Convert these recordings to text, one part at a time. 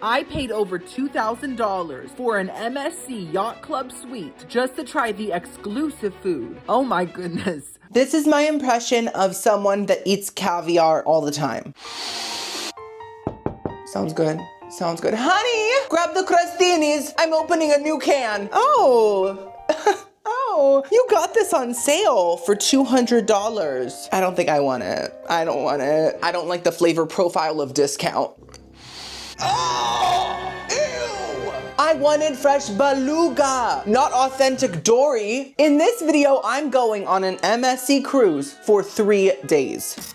I paid over $2,000 for an MSC Yacht Club SUITE just to try the exclusive food. Oh my goodness. This is my impression of someone that eats caviar all the time. Sounds good. Sounds good. Honey, grab the crostinis. I'm opening a new can. Oh. Oh, you got this on sale for $200. I don't think I want it. I don't want it. I don't like the flavor profile of discount. Oh, ew. I wanted fresh beluga, not authentic dory. In this video, I'm going on an MSC cruise for 3 days.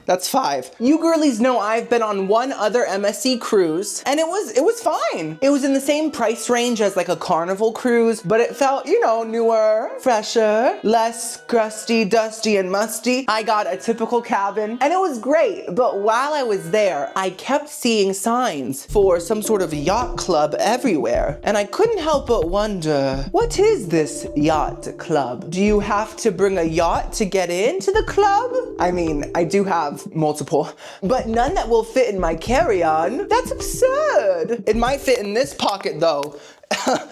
That's 5. You girlies know I've been on one other MSC cruise and it was fine. It was in the same price range as like a Carnival cruise, but it felt, you know, newer, fresher, less crusty, dusty, and musty. I got a typical cabin and it was great. But while I was there, I kept seeing signs for some sort of yacht club everywhere. And I couldn't help but wonder, what is this yacht club? Do you have to bring a yacht to get into the club? I mean, I do have multiple, but none that will fit in my carry-on. That's absurd. It might fit in this pocket though.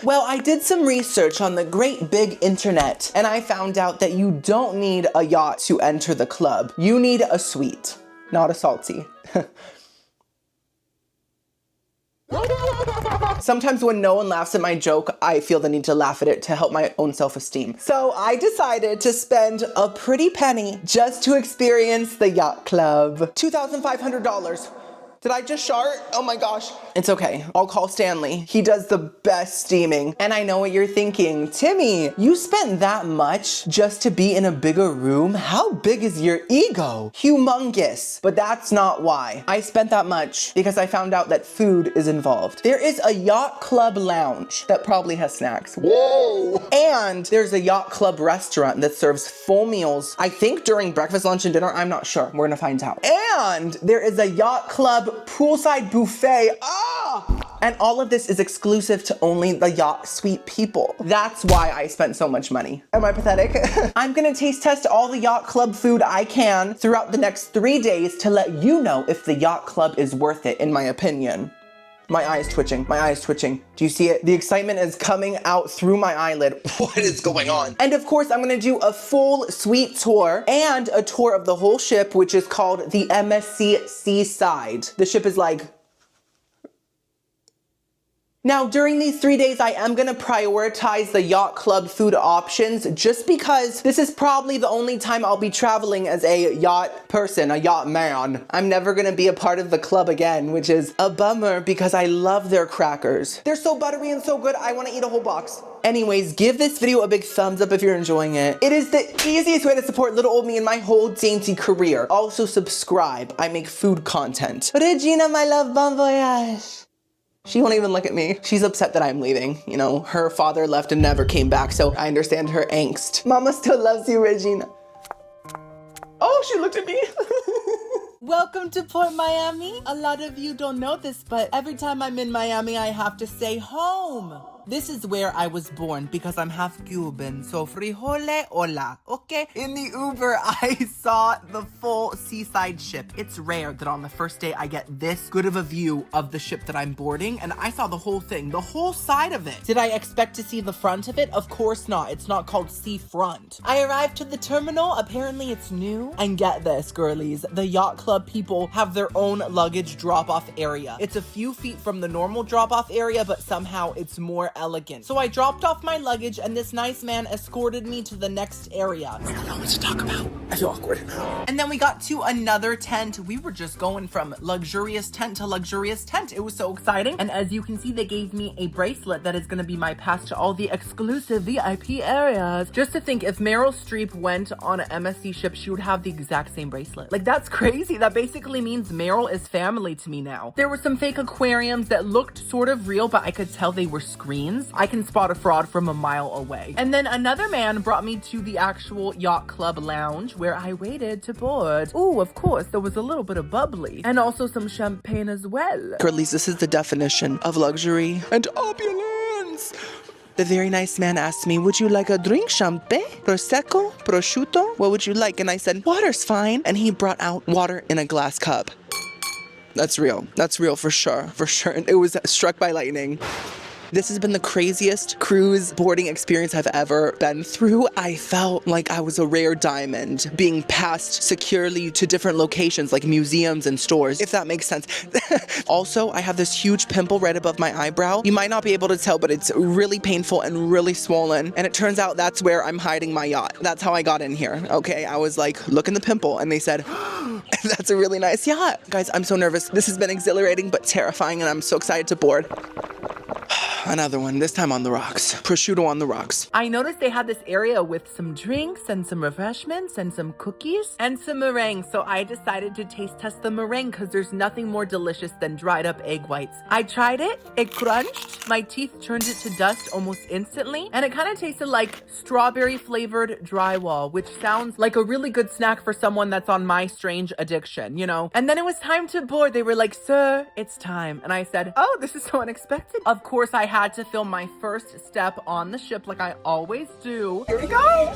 Well, I did some research on the great big internet and I found out that you don't need a yacht to enter the club. You need a suite, not a salty. Sometimes when no one laughs at my joke, I feel the need to laugh at it to help my own self-esteem. So I decided to spend a pretty penny just to experience the yacht club. $2,500. Did I just shart? Oh my gosh. It's okay. I'll call Stanley. He does the best steaming. And I know what you're thinking. Timmy, you spent that much just to be in a bigger room? How big is your ego? Humongous. But that's not why. I spent that much because I found out that food is involved. There is a yacht club lounge that probably has snacks. Whoa! And there's a yacht club restaurant that serves full meals. I think during breakfast, lunch, and dinner. I'm not sure. We're gonna find out. And there is a yacht club poolside buffet. And all of this is exclusive to only the yacht suite people. That's why I spent so much money. Am I pathetic? I'm gonna taste test all the yacht club food I can throughout the next 3 days to let you know if the yacht club is worth it, in my opinion. My eye is twitching. My eye is twitching. Do you see it? The excitement is coming out through my eyelid. What is going on? And of course, I'm gonna do a full suite tour and a tour of the whole ship, which is called the MSC Seaside. The ship is like... Now, during these 3 days, I am gonna prioritize the yacht club food options just because this is probably the only time I'll be traveling as a yacht person, a yacht man. I'm never gonna be a part of the club again, which is a bummer because I love their crackers. They're so buttery and so good, I wanna eat a whole box. Anyways, give this video a big thumbs up if you're enjoying it. It is the easiest way to support little old me in my whole dainty career. Also subscribe, I make food content. Regina, my love, bon voyage. She won't even look at me. She's upset that I'm leaving. You know, her father left and never came back, so I understand her angst. Mama still loves you, Regina. Oh, she looked at me. Welcome to Port Miami. A lot of you don't know this, but every time I'm in Miami, I have to say home. This is where I was born because I'm half Cuban, so frijole hola, okay? In the Uber, I saw the full seaside ship. It's rare that on the first day I get this good of a view of the ship that I'm boarding, and I saw the whole thing, the whole side of it. Did I expect to see the front of it? Of course not. It's not called seafront. I arrived to the terminal. Apparently it's new. And get this, girlies, the yacht club people have their own luggage drop-off area. It's a few feet from the normal drop-off area, but somehow it's more elegant. So I dropped off my luggage and this nice man escorted me to the next area. I don't know what to talk about. I feel awkward. And then we got to another tent. We were just going from luxurious tent to luxurious tent. It was so exciting. And as you can see, they gave me a bracelet that is going to be my pass to all the exclusive VIP areas. Just to think, if Meryl Streep went on an MSC ship, she would have the exact same bracelet. Like, that's crazy. That basically means Meryl is family to me now. There were some fake aquariums that looked sort of real, but I could tell they were screens. I can spot a fraud from a mile away. And then another man brought me to the actual yacht club lounge where I waited to board. Ooh, of course, there was a little bit of bubbly and also some champagne as well. Girlies, this is the definition of luxury and opulence. The very nice man asked me, would you like a drink? Champagne? Prosecco? Prosciutto? What would you like? And I said, water's fine. And he brought out water in a glass cup. That's real. That's real for sure. For sure. It was struck by lightning. This has been the craziest cruise boarding experience I've ever been through. I felt like I was a rare diamond being passed securely to different locations like museums and stores, if that makes sense. Also, I have this huge pimple right above my eyebrow. You might not be able to tell, but it's really painful and really swollen. And it turns out that's where I'm hiding my yacht. That's how I got in here, okay? I was like, look in the pimple. And they said, that's a really nice yacht. Guys, I'm so nervous. This has been exhilarating but terrifying, and I'm so excited to board. Another one, this time on the rocks. Prosciutto on the rocks. I noticed they had this area with some drinks and some refreshments and some cookies and some meringue. So I decided to taste test the meringue because there's nothing more delicious than dried up egg whites. I tried it crunched. My teeth turned it to dust almost instantly. And it kind of tasted like strawberry flavored drywall, which sounds like a really good snack for someone that's on my strange addiction, you know? And then it was time to board. They were like, sir, it's time. And I said, oh, this is so unexpected. Of course, I had to film my first step on the ship like I always do. Here we go.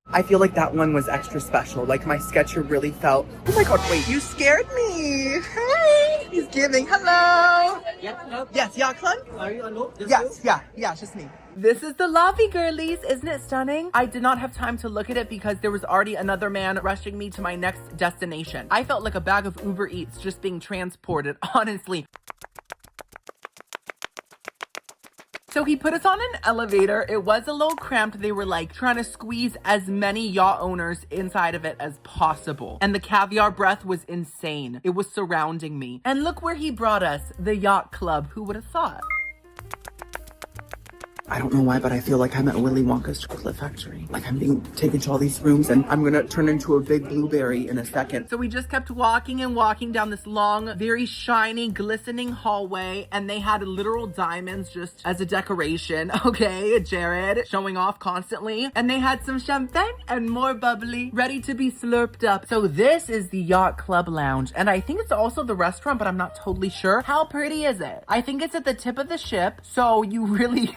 I feel like that one was extra special. Like my sketcher really felt, oh my God, wait, you scared me. Hey, he's giving, hello. Yes, Yacht Club? Are you alone? Yes, yeah, it's just me. This is the lobby, girlies. Isn't it stunning? I did not have time to look at it because there was already another man rushing me to my next destination. I felt like a bag of Uber Eats just being transported, honestly. So he put us on an elevator. It was a little cramped. They were like trying to squeeze as many yacht owners inside of it as possible. And the caviar breath was insane. It was surrounding me. And look where he brought us, the Yacht Club. Who would have thought? I don't know why, but I feel like I'm at Willy Wonka's chocolate factory. Like I'm being taken to all these rooms and I'm gonna turn into a big blueberry in a second. So we just kept walking and walking down this long, very shiny, glistening hallway, and they had literal diamonds just as a decoration. Okay, Jared showing off constantly. And they had some champagne and more bubbly ready to be slurped up. So this is the Yacht Club Lounge. And I think it's also the restaurant, but I'm not totally sure. How pretty is it? I think it's at the tip of the ship. So you really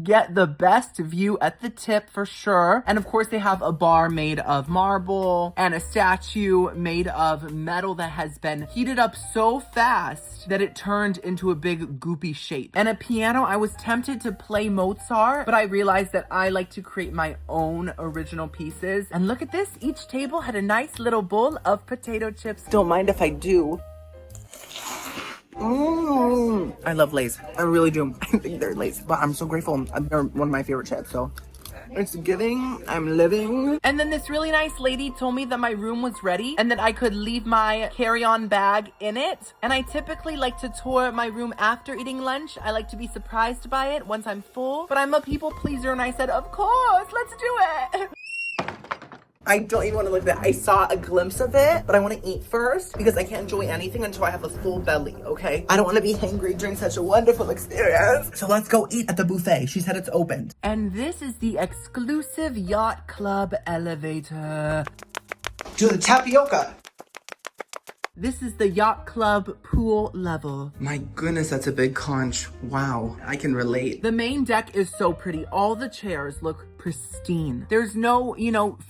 get the best view at the tip for sure. And of course they have a bar made of marble and a statue made of metal that has been heated up so fast that it turned into a big goopy shape. And a piano. I was tempted to play Mozart, but I realized that I like to create my own original pieces. And look at this, each table had a nice little bowl of potato chips. Don't mind if I do. I love Lay's. I really do. I think they're Lay's, but I'm so grateful. They're one of my favorite chips, so it's giving. I'm living. And then this really nice lady told me that my room was ready and that I could leave my carry-on bag in it. And I typically like to tour my room after eating lunch. I like to be surprised by it once I'm full, but I'm a people pleaser and I said, of course, let's do it. I don't even want to look at it. I saw a glimpse of it, but I want to eat first because I can't enjoy anything until I have a full belly, okay? I don't want to be hangry during such a wonderful experience. So let's go eat at the buffet. She said it's opened. And this is the exclusive Yacht Club elevator. To the tapioca. This is the Yacht Club pool level. My goodness, that's a big conch. Wow, I can relate. The main deck is so pretty. All the chairs look pristine. There's no,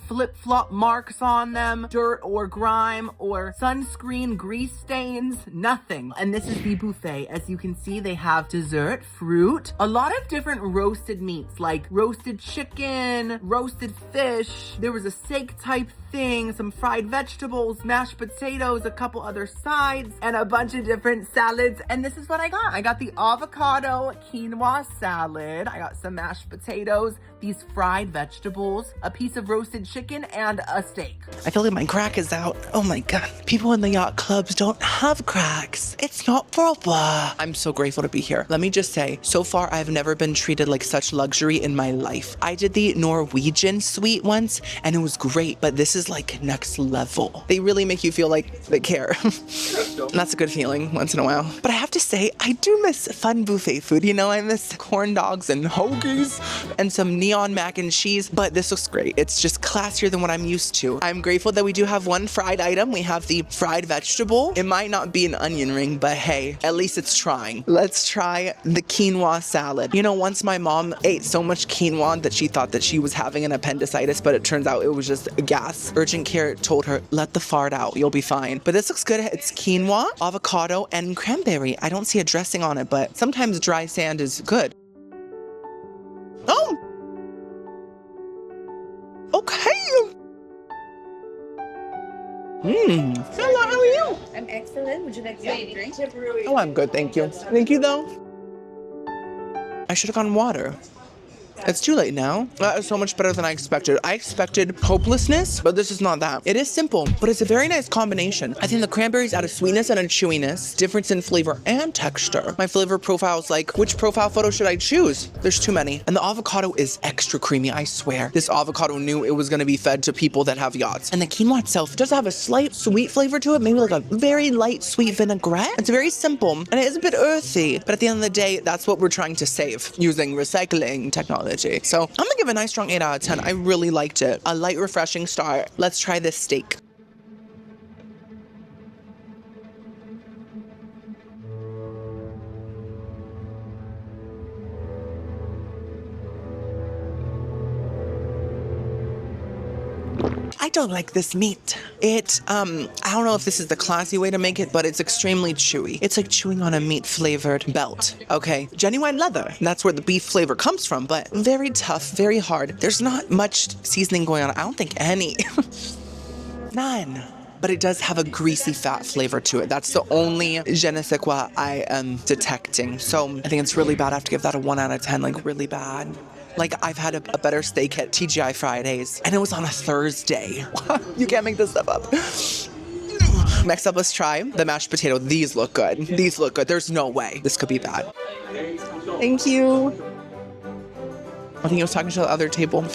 flip-flop marks on them, dirt or grime or sunscreen grease stains, nothing. And this is the buffet. As you can see, they have dessert, fruit, a lot of different roasted meats like roasted chicken, roasted fish. There was a steak type thing, some fried vegetables, mashed potatoes, a couple other sides, and a bunch of different salads. And this is what I got. I got the avocado quinoa salad. I got some mashed potatoes, these fried vegetables, a piece of roasted chicken, and a steak. I feel like my crack is out. Oh my God. People in the yacht clubs don't have cracks. It's not proper. I'm so grateful to be here. Let me just say, so far I've never been treated like such luxury in my life. I did the Norwegian suite once and it was great, but this is like next level. They really make you feel like they care. That's a good feeling once in a while. But I have to say, I do miss fun buffet food. I miss corn dogs and hoagies and some neon mac mac and cheese, but this looks great. It's just classier than what I'm used to. I'm grateful that we do have one fried item. We have the fried vegetable. It might not be an onion ring, but hey, at least it's trying. Let's try the quinoa salad. You know, once my mom ate so much quinoa that she thought that she was having an appendicitis, but it turns out it was just gas. Urgent care told her, let the fart out, you'll be fine. But this looks good. It's quinoa, avocado, and cranberry. I don't see a dressing on it, but sometimes dry sand is good. Oh! Okay. Hello, how are you? I'm excellent. Would you like to drink? Oh, I'm good, thank you. Thank you, though. I should have gotten water. It's too late now. That is so much better than I expected. I expected hopelessness, but this is not that. It is simple, but it's a very nice combination. I think the cranberries add a sweetness and a chewiness, difference in flavor and texture. My flavor profile is like, which profile photo should I choose? There's too many. And the avocado is extra creamy, I swear. This avocado knew it was gonna be fed to people that have yachts. And the quinoa itself does have a slight sweet flavor to it, maybe like a very light sweet vinaigrette. It's very simple, and it is a bit earthy, but at the end of the day, that's what we're trying to save using recycling technology. So I'm gonna give a nice strong 8 out of 10. I really liked it. A light, refreshing start. Let's try this steak. I don't like this meat. I don't know if this is the classy way to make it, but it's extremely chewy. It's like chewing on a meat-flavored belt, okay? Genuine leather. That's where the beef flavor comes from, but very tough, very hard. There's not much seasoning going on. I don't think any. None. But it does have a greasy fat flavor to it. That's the only je ne sais quoi I am detecting. So I think it's really bad. I have to give that a 1 out of 10, like really bad. Like, I've had a better steak at TGI Fridays, and it was on a Thursday. You can't make this stuff up. Next up, let's try the mashed potato. These look good. These look good. There's no way this could be bad. Thank you. I think I was talking to the other table.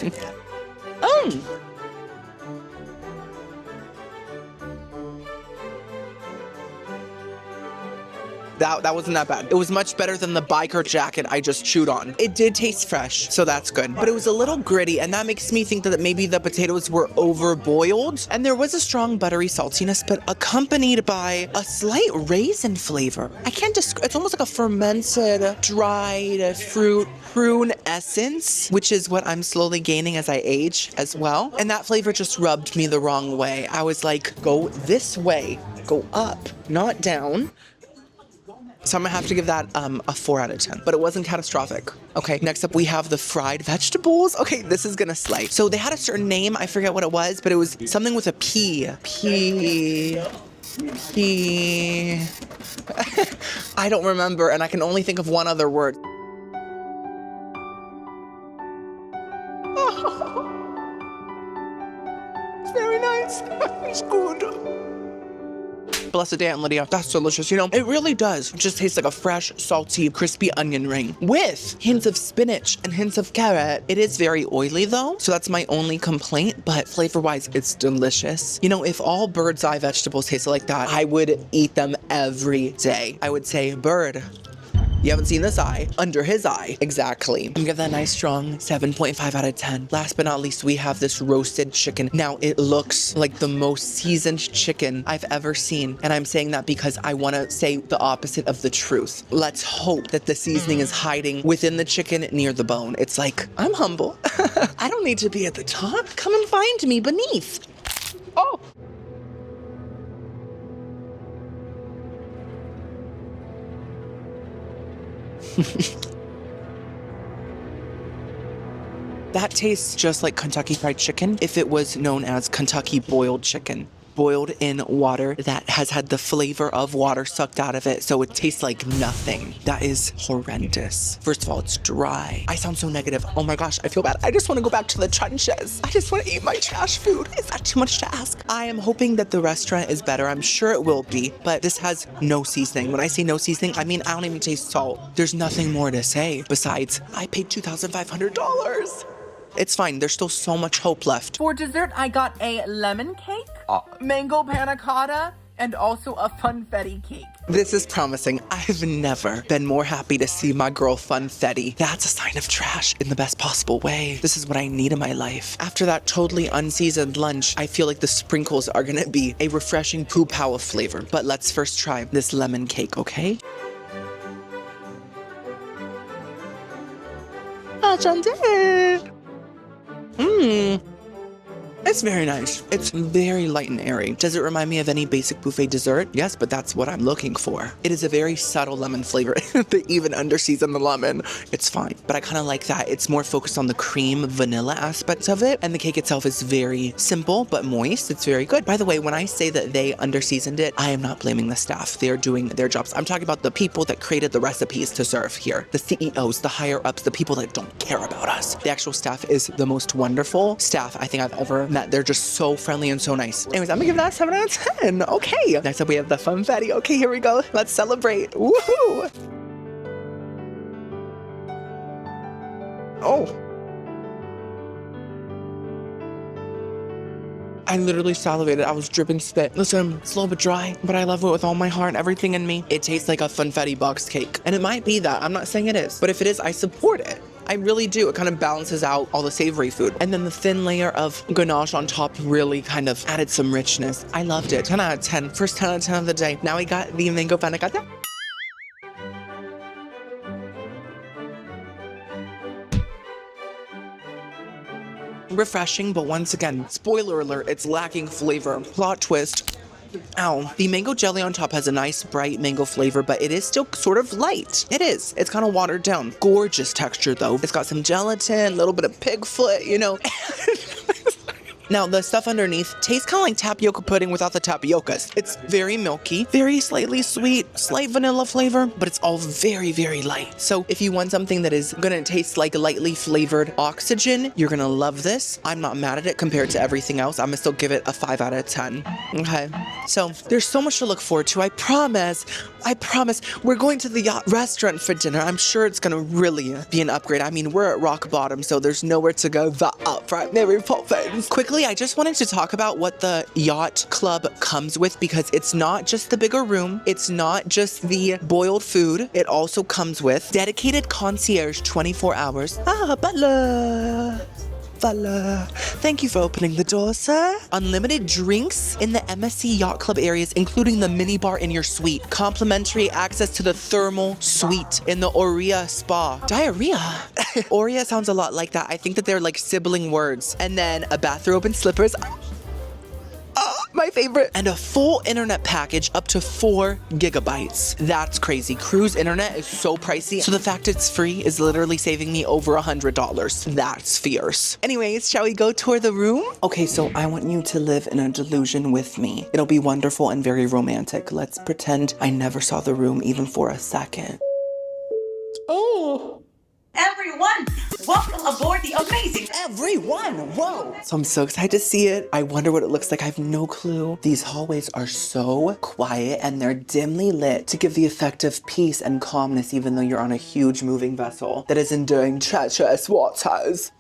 That wasn't that bad. It was much better than the biker jacket I just chewed on. It did taste fresh, so that's good. But it was a little gritty, and that makes me think that maybe the potatoes were over-boiled. And there was a strong buttery saltiness, but accompanied by a slight raisin flavor. I can't describe, it's almost like a fermented, dried fruit, prune essence, which is what I'm slowly gaining as I age as well. And that flavor just rubbed me the wrong way. I was like, go this way, go up, not down. So I'm gonna have to give that a 4 out of 10, but it wasn't catastrophic. Okay, next up we have the fried vegetables. Okay, this is gonna slay. So they had a certain name, I forget what it was, but it was something with a P. I don't remember, and I can only think of one other word. It's very nice. It's good. Blessed day, Aunt Lydia. That's delicious. You know, it really does. It just tastes like a fresh, salty, crispy onion ring with hints of spinach and hints of carrot. It is very oily though, so that's my only complaint, but flavor-wise, it's delicious. You know, if all bird's eye vegetables tasted like that, I would eat them every day. I would say, bird, you haven't seen this eye, under his eye. Exactly. I'm gonna give that a nice strong 7.5 out of 10. Last but not least, we have this roasted chicken. Now, it looks like the most seasoned chicken I've ever seen. And I'm saying that because I wanna say the opposite of the truth. Let's hope that the seasoning is hiding within the chicken near the bone. It's like, I'm humble. I don't need to be at the top. Come and find me beneath. Oh. That tastes just like Kentucky Fried Chicken if it was known as Kentucky Boiled Chicken. Boiled in water that has had the flavor of water sucked out of it, so it tastes like nothing. That is horrendous. First of all, it's dry. I sound so negative. Oh my gosh, I feel bad. I just want to go back to the trenches. I just want to eat my trash food. Is that too much to ask? I am hoping that the restaurant is better. I'm sure it will be, but this has no seasoning. When I say no seasoning, I mean I don't even taste salt. There's nothing more to say besides I paid $2,500. It's fine. There's still so much hope left. For dessert, I got a lemon cake, mango panna cotta, and also a funfetti cake. This is promising. I've never been more happy to see my girl funfetti. That's a sign of trash in the best possible way. This is what I need in my life. After that totally unseasoned lunch, I feel like the sprinkles are gonna be a refreshing poo pow of flavor. But let's first try this lemon cake, okay? It's very nice. It's very light and airy. Does it remind me of any basic buffet dessert? Yes, but that's what I'm looking for. It is a very subtle lemon flavor. They even underseason the lemon. It's fine, but I kind of like that. It's more focused on the cream vanilla aspects of it, and the cake itself is very simple but moist. It's very good. By the way, when I say that they underseasoned it, I am not blaming the staff. They are doing their jobs. I'm talking about the people that created the recipes to serve here. The CEOs, the higher ups, the people that don't care about us. The actual staff is the most wonderful staff I think I've ever met. They're just so friendly and so nice. Anyways, I'm gonna give that a 7 out of 10. Okay. Next up, we have the funfetti. Okay, here we go. Let's celebrate. Woohoo! Oh. I literally salivated. I was dripping spit. Listen, it's a little bit dry, but I love it with all my heart, everything in me. It tastes like a funfetti box cake. And it might be that. I'm not saying it is. But if it is, I support it. I really do. It kind of balances out all the savory food. And then the thin layer of ganache on top really kind of added some richness. I loved it. 10 out of 10. First 10 out of 10 of the day. Now we got the mango panna cotta. Refreshing, but once again, spoiler alert, it's lacking flavor. Plot twist. Ow. The mango jelly on top has a nice bright mango flavor, but it is still sort of light. It is. It's kind of watered down. Gorgeous texture though. It's got some gelatin, a little bit of pig foot, you know. Now, the stuff underneath tastes kind of like tapioca pudding without the tapiocas. It's very milky, very slightly sweet, slight vanilla flavor, but it's all very, very light. So if you want something that is gonna taste like lightly flavored oxygen, you're gonna love this. I'm not mad at it compared to everything else. I'm gonna still give it a 5 out of 10. Okay, so there's so much to look forward to. I promise, we're going to the yacht restaurant for dinner. I'm sure it's gonna really be an upgrade. I mean, we're at rock bottom, so there's nowhere to go but up, right, Mary Poppins? Quickly, I just wanted to talk about what the yacht club comes with, because it's not just the bigger room, it's not just the boiled food, it also comes with dedicated concierge 24 hours. Butler. Thank you for opening the door, sir. Unlimited drinks in the MSC Yacht Club areas, including the minibar in your suite. Complimentary access to the thermal suite in the Aurea Spa. Diarrhea? Aurea sounds a lot like that. I think that they're like sibling words. And then a bathrobe and slippers. My favorite. And a full internet package up to 4 gigabytes. That's crazy. Cruise internet is so pricey, so the fact it's free is literally saving me over $100. That's fierce. Anyways, shall we go tour the room? Okay, so I want you to live in a delusion with me. It'll be wonderful and very romantic. Let's pretend I never saw the room even for a second. Oh. Everyone, welcome aboard the amazing. Everyone, whoa. So I'm so excited to see it. I wonder what it looks like. I have no clue. These hallways are so quiet and they're dimly lit to give the effect of peace and calmness, even though you're on a huge moving vessel that is enduring treacherous waters.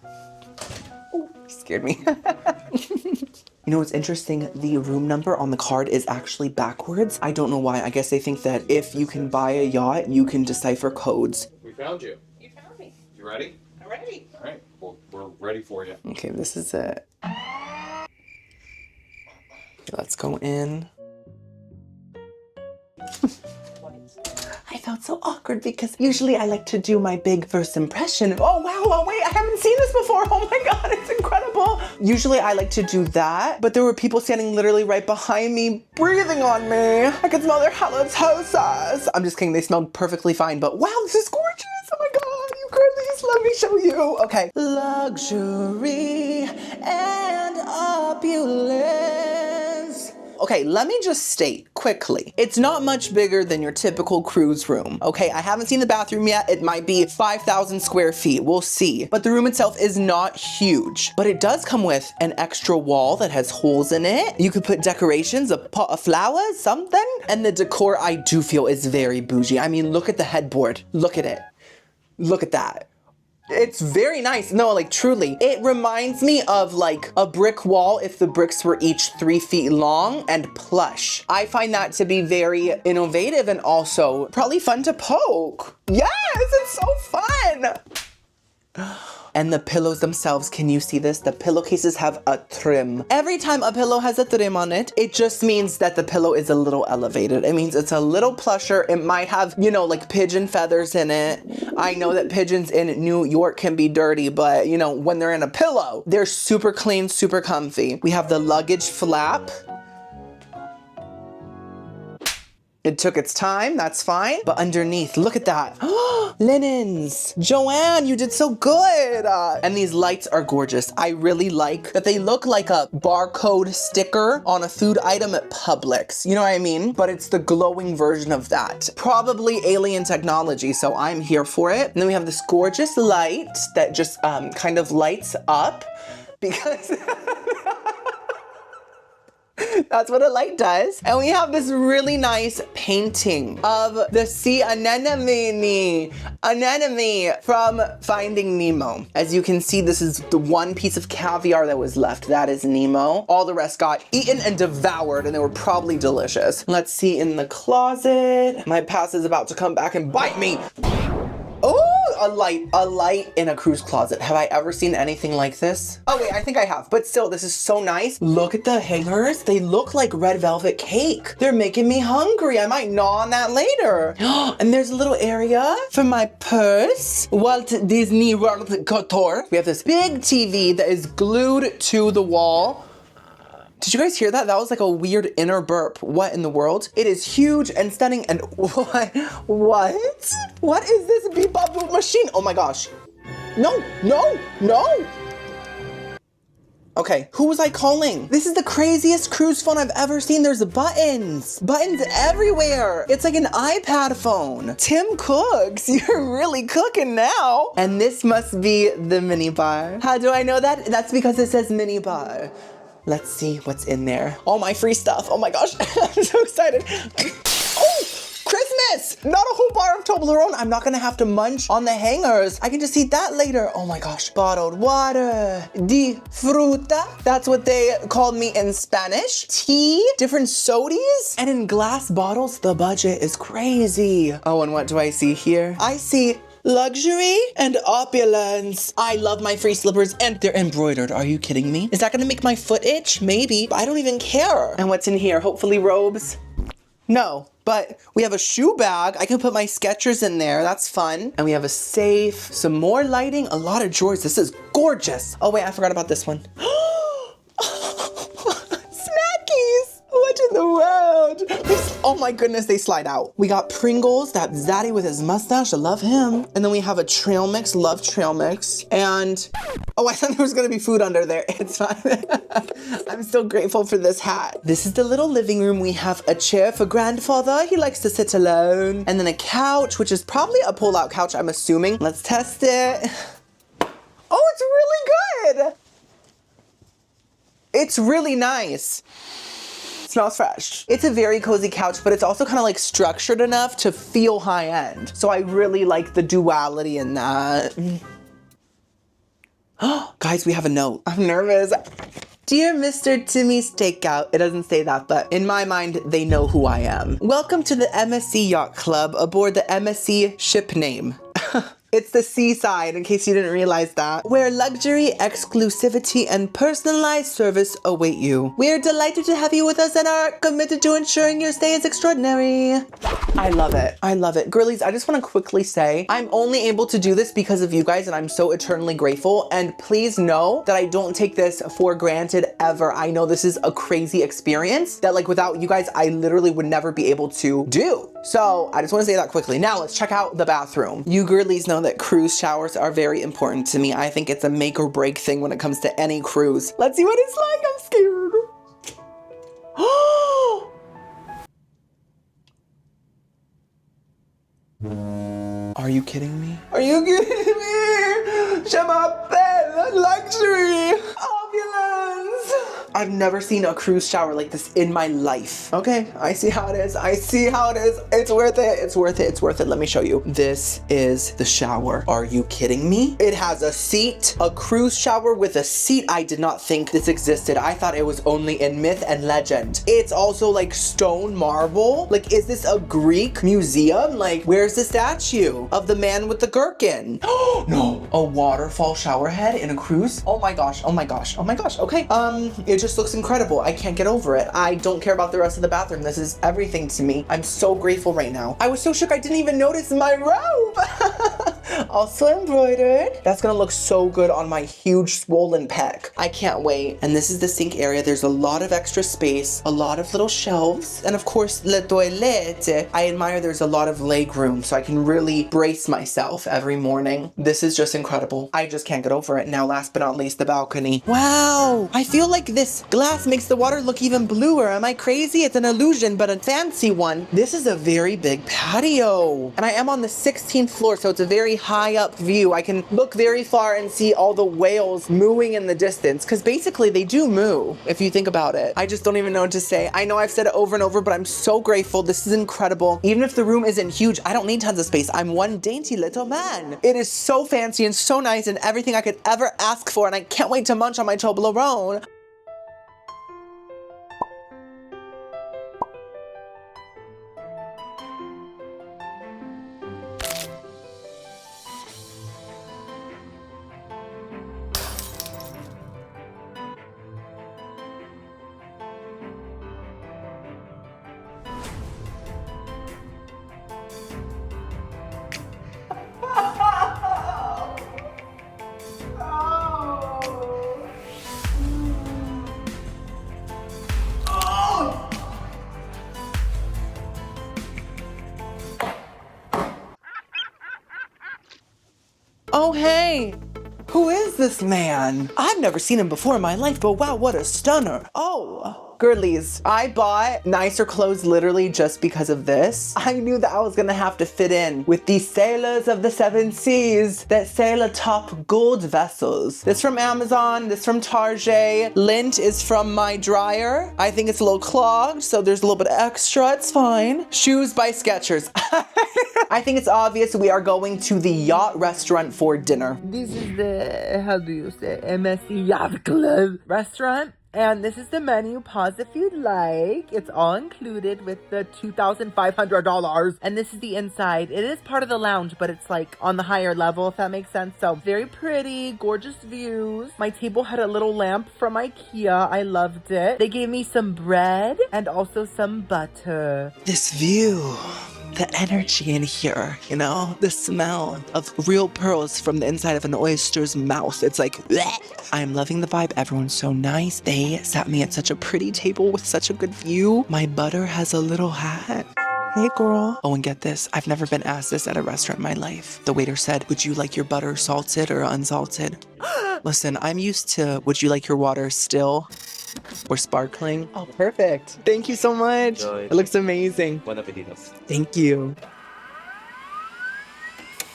Oh, scared me. You know what's interesting? The room number on the card is actually backwards. I don't know why. I guess they think that if you can buy a yacht, you can decipher codes. We found you. You found me. You ready? I'm ready. All right. Well, we're ready for you. Okay, this is it. Okay, let's go in. I felt so awkward because usually I like to do my big first impression. Oh wow, oh wait, I haven't seen this before. Oh my God, it's incredible. Usually I like to do that, but there were people standing literally right behind me, breathing on me. I could smell their halitosis. I'm just kidding, they smelled perfectly fine, but wow, this is gorgeous. Oh my God, you girlies, let me show you. Okay. Luxury and opulence. Okay, let me just state quickly, it's not much bigger than your typical cruise room. Okay, I haven't seen the bathroom yet. It might be 5,000 square feet, we'll see. But the room itself is not huge, but it does come with an extra wall that has holes in it. You could put decorations, a pot of flowers, something. And the decor, I do feel, is very bougie. I mean, look at the headboard, look at it. Look at that. It's very nice. No, like truly. It reminds me of like a brick wall if the bricks were each 3 feet long and plush. I find that to be very innovative and also probably fun to poke. Yes, it's so fun. And the pillows themselves, can you see this? The pillowcases have a trim. Every time a pillow has a trim on it, it just means that the pillow is a little elevated. It means it's a little plusher. It might have, you know, like pigeon feathers in it. I know that pigeons in New York can be dirty, but you know, when they're in a pillow, they're super clean, super comfy. We have the luggage flap. It took its time, that's fine. But underneath, look at that. Linens. Joanne, you did so good. And these lights are gorgeous. I really like that they look like a barcode sticker on a food item at Publix. You know what I mean? But it's the glowing version of that. Probably alien technology, so I'm here for it. And then we have this gorgeous light that just kind of lights up because... That's what a light does. And we have this really nice painting of the sea anemone from Finding Nemo. As you can see, this is the one piece of caviar that was left. That is Nemo. All the rest got eaten and devoured, and they were probably delicious. Let's see in the closet. My past is about to come back and bite me. Oh, a light in a cruise closet. Have I ever seen anything like this? Oh wait, I think I have, but still, this is so nice. Look at the hangers. They look like red velvet cake. They're making me hungry. I might gnaw on that later. And there's a little area for my purse. Walt Disney World Couture. We have this big TV that is glued to the wall. Did you guys hear that? That was like a weird inner burp. What in the world? It is huge and stunning and what? What is this beep bop boop machine? Oh my gosh. No. Okay, who was I calling? This is the craziest cruise phone I've ever seen. There's buttons everywhere. It's like an iPad phone. Tim Cooks, you're really cooking now. And this must be the mini bar. How do I know that? That's because it says mini bar. Let's see what's in there. All my free stuff. Oh my gosh, I'm so excited. Oh, Christmas! Not a whole bar of Toblerone. I'm not gonna have to munch on the hangers. I can just eat that later. Oh my gosh, bottled water. Di fruta. That's what they called me in Spanish. Tea, different sodies, and in glass bottles, the budget is crazy. Oh, and what do I see here? I see luxury and opulence. I love my free slippers and they're embroidered. Are you kidding me? Is that gonna make my foot itch? Maybe, but I don't even care. And what's in here? Hopefully robes? No, but we have a shoe bag. I can put my Skechers in there. That's fun. And we have a safe, some more lighting, a lot of drawers. This is gorgeous. Oh wait, I forgot about this one. Snackies. What in the world? Oh my goodness, they slide out. We got Pringles, that Zaddy with his mustache, I love him. And then we have a trail mix, love trail mix. And, oh, I thought there was gonna be food under there. It's fine. I'm still grateful for this hat. This is the little living room. We have a chair for grandfather. He likes to sit alone. And then a couch, which is probably a pull-out couch, I'm assuming. Let's test it. Oh, it's really good. It's really nice. Smells fresh. It's a very cozy couch, but it's also kind of like structured enough to feel high end. So I really like the duality in that. Oh, guys, we have a note. I'm nervous. Dear Mr. Timmy's Takeout. It doesn't say that, but in my mind, they know who I am. Welcome to the MSC Yacht Club aboard the MSC ship name. It's the Seaside, in case you didn't realize that, where luxury, exclusivity, and personalized service await you. We are delighted to have you with us and are committed to ensuring your stay is extraordinary. I love it. I love it. Girlies, I just want to quickly say, I'm only able to do this because of you guys, and I'm so eternally grateful. And please know that I don't take this for granted ever. I know this is a crazy experience that, like, without you guys, I literally would never be able to do. So I just want to say that quickly. Now let's check out the bathroom. You girlies know that cruise showers are very important to me. I think it's a make or break thing when it comes to any cruise. Let's see what it's like. I'm scared. Are you kidding me? Are you kidding me? Je m'appelle luxury, opulence. I've never seen a cruise shower like this in my life. Okay, I see how it is. I see how it is. It's worth it. It's worth it. It's worth it. Let me show you. This is the shower. Are you kidding me? It has a seat, a cruise shower with a seat. I did not think this existed. I thought it was only in myth and legend. It's also like stone marble. Like, is this a Greek museum? Like, where's the statue of the man with the gherkin? Oh no, a waterfall shower head in a cruise? Oh my gosh, oh my gosh, oh my gosh. Okay, it just looks incredible. I can't get over it. I don't care about the rest of the bathroom. This is everything to me. I'm so grateful right now. I was so shook I didn't even notice my robe. Also embroidered. That's gonna look so good on my huge swollen pec. I can't wait. And this is the sink area. There's a lot of extra space, a lot of little shelves, and of course, le toilette. I admire there's a lot of leg room so I can really brace myself every morning. This is just incredible. I just can't get over it. Now, last but not least, the balcony. Wow, I feel like this glass makes the water look even bluer. Am I crazy? It's an illusion, but a fancy one. This is a very big patio. And I am on the 16th floor, so it's a very high up view. I can look very far and see all the whales mooing in the distance, because basically they do moo, if you think about it. I just don't even know what to say. I know I've said it over and over, but I'm so grateful. This is incredible. Even if the room isn't huge, I don't need tons of space. I'm one dainty little man. It is so fancy and so nice and everything I could ever ask for, and I can't wait to munch on my Toblerone. Oh, hey, who is this man? I've never seen him before in my life, but wow, what a stunner. Oh, girlies, I bought nicer clothes literally just because of this. I knew that I was gonna have to fit in with these sailors of the seven seas that sail atop gold vessels. This from Amazon, this from Target. Lint is from my dryer. I think it's a little clogged, so there's a little bit of extra, it's fine. Shoes by Skechers. I think it's obvious we are going to the yacht restaurant for dinner. This is the, how do you say, MSC Yacht Club restaurant. And this is the menu. Pause if you'd like. It's all included with the $2,500. And this is the inside. It is part of the lounge, but it's like on the higher level, if that makes sense. So very pretty, gorgeous views. My table had a little lamp from IKEA. I loved it. They gave me some bread and also some butter. This view. The energy in here, you know? The smell of real pearls from the inside of an oyster's mouth. It's like, bleh. I'm loving the vibe. Everyone's so nice. They sat me at such a pretty table with such a good view. My butter has a little hat. Hey, girl. Oh, and get this. I've never been asked this at a restaurant in my life. The waiter said, would you like your butter salted or unsalted? Listen, I'm used to, would you like your water still or sparkling? Oh, perfect. Thank you so much. Enjoy. It looks amazing. Buen apetito. Thank you.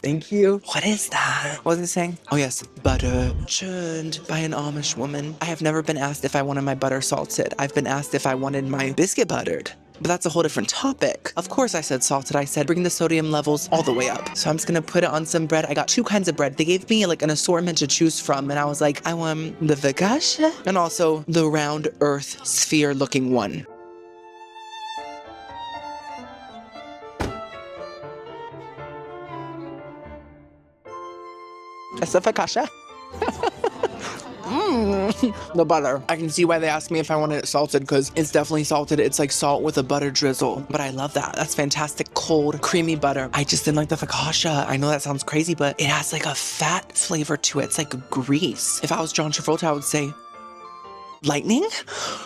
Thank you. What is that? What was it saying? Oh yes, butter churned by an Amish woman. I have never been asked if I wanted my butter salted. I've been asked if I wanted my biscuit buttered. But that's a whole different topic. Of course I said salted. I said bring the sodium levels all the way up. So I'm just gonna put it on some bread. I got two kinds of bread. They gave me like an assortment to choose from, and I was like, I want the focaccia and also the round earth sphere looking one. That's the focaccia. The butter. I can see why they asked me if I wanted it salted, because it's definitely salted. It's like salt with a butter drizzle. But I love that. That's fantastic, cold, creamy butter. I just didn't like the focaccia. I know that sounds crazy, but it has like a fat flavor to it. It's like grease. If I was John Travolta, I would say lightning,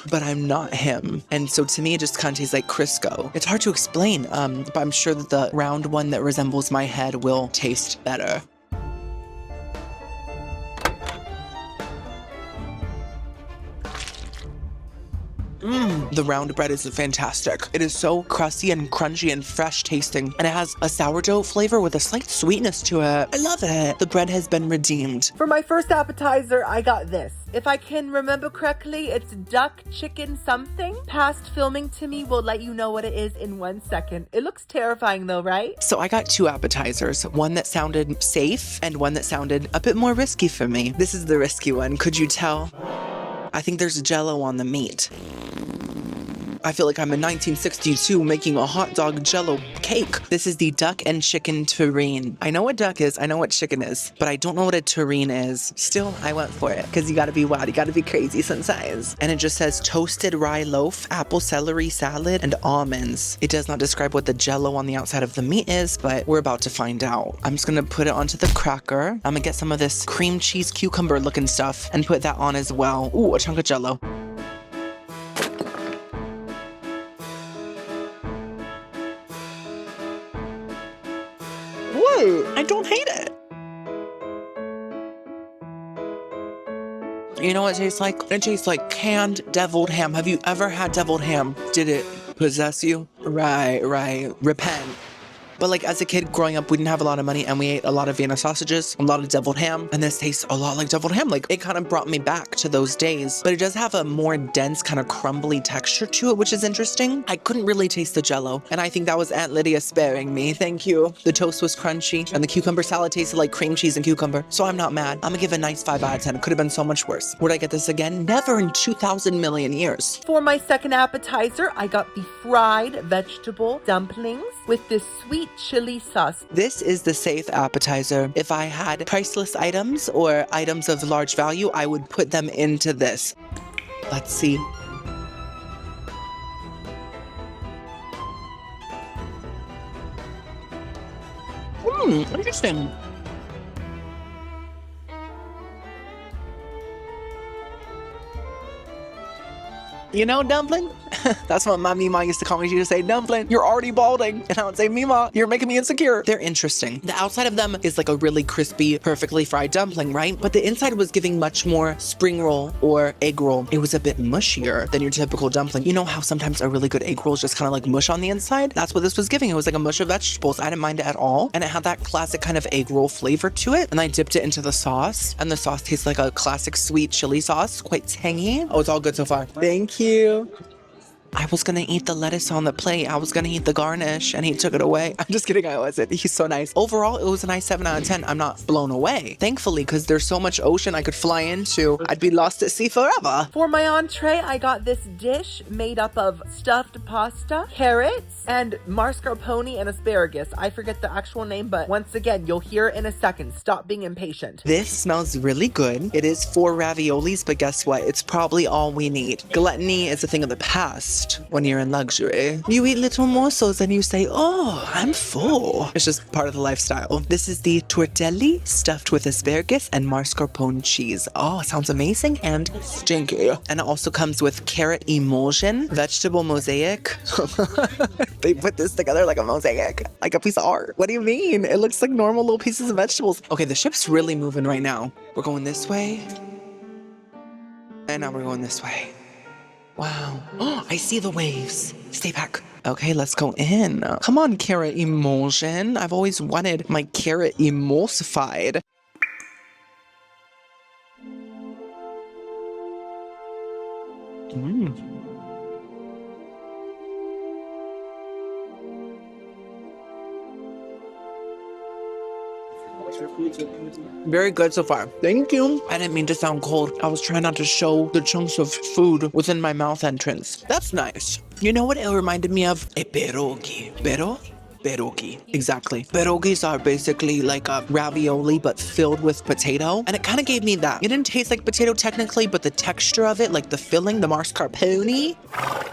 but I'm not him. And so to me, it just kind of tastes like Crisco. It's hard to explain, but I'm sure that the round one that resembles my head will taste better. The round bread is fantastic. It is so crusty and crunchy and fresh tasting, and it has a sourdough flavor with a slight sweetness to it. I love it. The bread has been redeemed. For my first appetizer, I got this. If I can remember correctly, it's duck chicken something. Past filming Timmy will let you know what it is in 1 second. It looks terrifying though, right? So I got 2 appetizers, one that sounded safe and one that sounded a bit more risky for me. This is the risky one. Could you tell? I think there's jello on the meat. I feel like I'm in 1962 making a hot dog jello cake. This is the duck and chicken terrine. I know what duck is, I know what chicken is, but I don't know what a terrine is. Still, I went for it because you gotta be wild, you gotta be crazy sometimes. And it just says toasted rye loaf, apple celery salad, and almonds. It does not describe what the jello on the outside of the meat is, but we're about to find out. I'm just gonna put it onto the cracker. I'm gonna get some of this cream cheese cucumber looking stuff and put that on as well. Ooh, a chunk of jello. I don't hate it. You know what it tastes like? It tastes like canned deviled ham. Have you ever had deviled ham? Did it possess you? Right. Repent. But like as a kid growing up, we didn't have a lot of money and we ate a lot of Vienna sausages, a lot of deviled ham, and this tastes a lot like deviled ham. Like it kind of brought me back to those days, but it does have a more dense kind of crumbly texture to it, which is interesting. I couldn't really taste the jello, and I think that was Aunt Lydia sparing me. Thank you. The toast was crunchy and the cucumber salad tasted like cream cheese and cucumber, so I'm not mad. I'm gonna give a nice 5 out of 10. It could have been so much worse. Would I get this again? Never in 2,000 million years. For my second appetizer, I got the fried vegetable dumplings with this sweet chili sauce. This is the safe appetizer. If I had priceless items or items of large value, I would put them into this. Let's see. Interesting. You know, dumpling? That's what my Mima used to call me. She used to say, dumpling, you're already balding. And I would say, Mima, you're making me insecure. They're interesting. The outside of them is like a really crispy, perfectly fried dumpling, right? But the inside was giving much more spring roll or egg roll. It was a bit mushier than your typical dumpling. You know how sometimes a really good egg roll is just kind of like mush on the inside? That's what this was giving. It was like a mush of vegetables. I didn't mind it at all. And it had that classic kind of egg roll flavor to it. And I dipped it into the sauce. And the sauce tastes like a classic sweet chili sauce, quite tangy. Oh, it's all good so far. Thank you. I was gonna eat the lettuce on the plate. I was gonna eat the garnish and he took it away. I'm just kidding, I wasn't. He's so nice. Overall, it was a nice 7 out of 10. I'm not blown away. Thankfully, because there's so much ocean I could fly into. I'd be lost at sea forever. For my entree, I got this dish made up of stuffed pasta, carrots, and mascarpone and asparagus. I forget the actual name, but once again, you'll hear it in a second. Stop being impatient. This smells really good. It is 4 raviolis, but guess what? It's probably all we need. Gluttony is a thing of the past. When you're in luxury, you eat little morsels and you say, oh, I'm full. It's just part of the lifestyle. This is the tortelli stuffed with asparagus and mascarpone cheese. Oh, sounds amazing and stinky. And it also comes with carrot emulsion, vegetable mosaic. They put this together like a mosaic, like a piece of art. What do you mean? It looks like normal little pieces of vegetables. Okay, the ship's really moving right now. We're going this way. And now we're going this way. Wow. Oh, I see the waves. Stay back. Okay, let's go in. Come on, carrot emulsion. I've always wanted my carrot emulsified. Very good so far. Thank you. I didn't mean to sound cold. I was trying not to show the chunks of food within my mouth entrance. That's nice. You know what it reminded me of? A pierogi. Pierogi. Exactly. Pierogis are basically like a ravioli, but filled with potato. And it kind of gave me that. It didn't taste like potato technically, but the texture of it, like the filling, the mascarpone,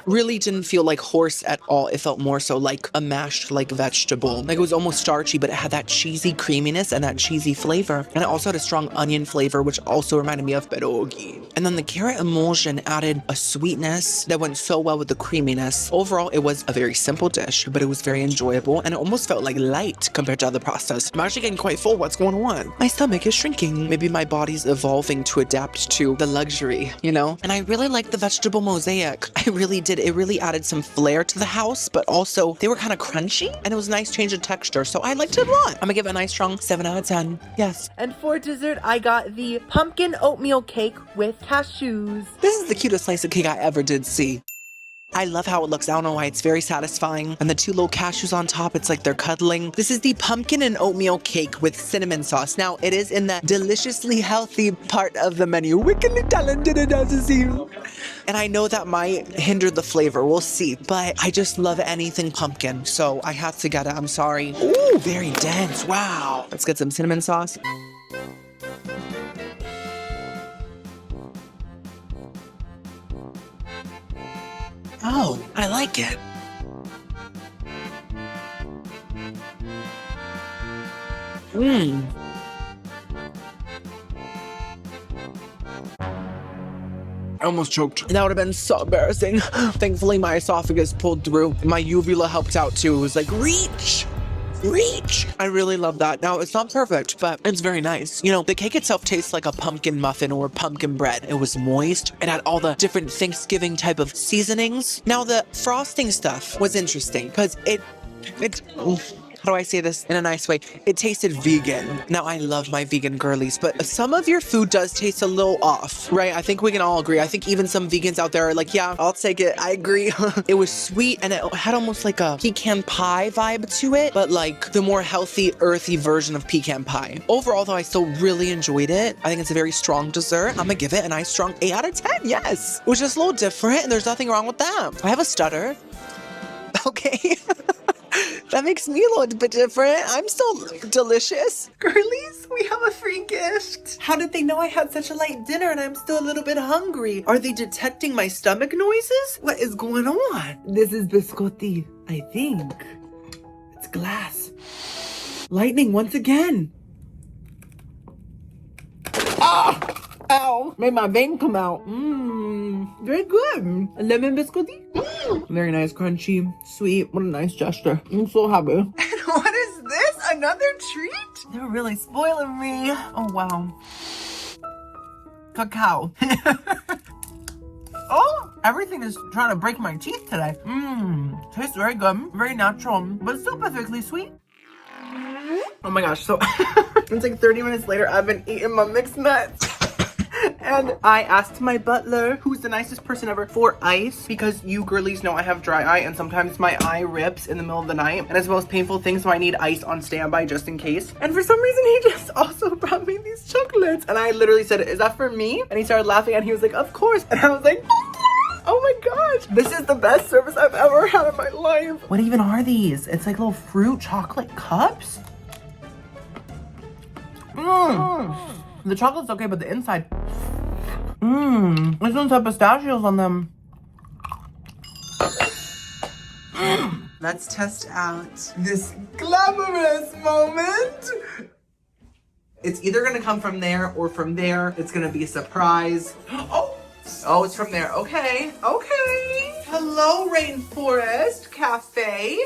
really didn't feel like horse at all. It felt more so like a mashed like vegetable. Like it was almost starchy, but it had that cheesy creaminess and that cheesy flavor. And it also had a strong onion flavor, which also reminded me of pierogi. And then the carrot emulsion added a sweetness that went so well with the creaminess. Overall, it was a very simple dish, but it was very enjoyable. comfortable and it almost felt like light compared to other pastas. I'm actually getting quite full. What's going on? My stomach is shrinking. Maybe my body's evolving to adapt to the luxury, you know? And I really like the vegetable mosaic. I really did. It really added some flair to the house, but also they were kind of crunchy and it was a nice change of texture. So I liked it a lot. I'm gonna give it a nice strong 7 out of 10. Yes. And for dessert, I got the pumpkin oatmeal cake with cashews. This is the cutest slice of cake I ever did see. I love how it looks. I don't know why. It's very satisfying. And the 2 little cashews on top, it's like they're cuddling. This is the pumpkin and oatmeal cake with cinnamon sauce. Now, it is in the deliciously healthy part of the menu. Wickedly talented it doesn't seem. And I know that might hinder the flavor. We'll see. But I just love anything pumpkin. So I have to get it. I'm sorry. Ooh, very dense. Wow. Let's get some cinnamon sauce. Oh, I like it. Mmm. I almost choked. That would have been so embarrassing. Thankfully, my esophagus pulled through. My uvula helped out too. It was like, reach! Reach! I really love that. Now, it's not perfect, but it's very nice. You know, the cake itself tastes like a pumpkin muffin or pumpkin bread. It was moist. It had all the different Thanksgiving type of seasonings. Now, the frosting stuff was interesting because how do I say this in a nice way? It tasted vegan. Now, I love my vegan girlies, but some of your food does taste a little off, right? I think we can all agree. I think even some vegans out there are like, yeah, I'll take it. I agree. It was sweet and it had almost like a pecan pie vibe to it, but like the more healthy, earthy version of pecan pie. Overall, though, I still really enjoyed it. I think it's a very strong dessert. I'm gonna give it a nice strong 8 out of 10. Yes. It was just a little different and there's nothing wrong with that. I have a stutter. Okay. That makes me a little bit different. I'm still delicious. Girlies, we have a free gift. How did they know I had such a late dinner and I'm still a little bit hungry? Are they detecting my stomach noises? What is going on? This is biscotti, I think. It's glass. Lightning once again. Ah! Ow! Made my vein come out. Very good. A lemon biscotti. Very nice, crunchy, sweet. What a nice gesture. I'm so happy. And what is this? Another treat? They're really spoiling me. Oh, wow. Cacao. Oh, everything is trying to break my teeth today. Tastes very good. Very natural, but still perfectly sweet. Oh my gosh, so it's like 30 minutes later, I've been eating my mixed nuts. And I asked my butler, who's the nicest person ever, for ice because you girlies know I have dry eye and sometimes my eye rips in the middle of the night and it's the most painful thing, so I need ice on standby just in case. And for some reason he just also brought me these chocolates and I literally said, is that for me? And he started laughing and he was like, of course. And I was like, oh my gosh, this is the best service I've ever had in my life. What even are these? It's like little fruit chocolate cups. The chocolate's okay, but the inside. This one's have pistachios on them. Let's test out this glamorous moment. It's either gonna come from there or from there. It's gonna be a surprise. Oh, it's from there. Okay, okay. Hello, Rainforest Cafe.